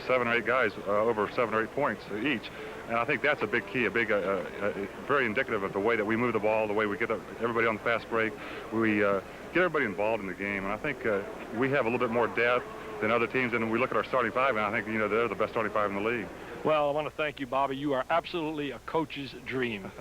7 or 8 guys over 7 or 8 points each. And I think that's a big key, very indicative of the way that we move the ball, the way we get everybody on the fast break. We get everybody involved in the game. And I think we have a little bit more depth than other teams. And we look at our starting five, and I think, they're the best starting five in the league. Well, I want to thank you, Bobby. You are absolutely a coach's dream.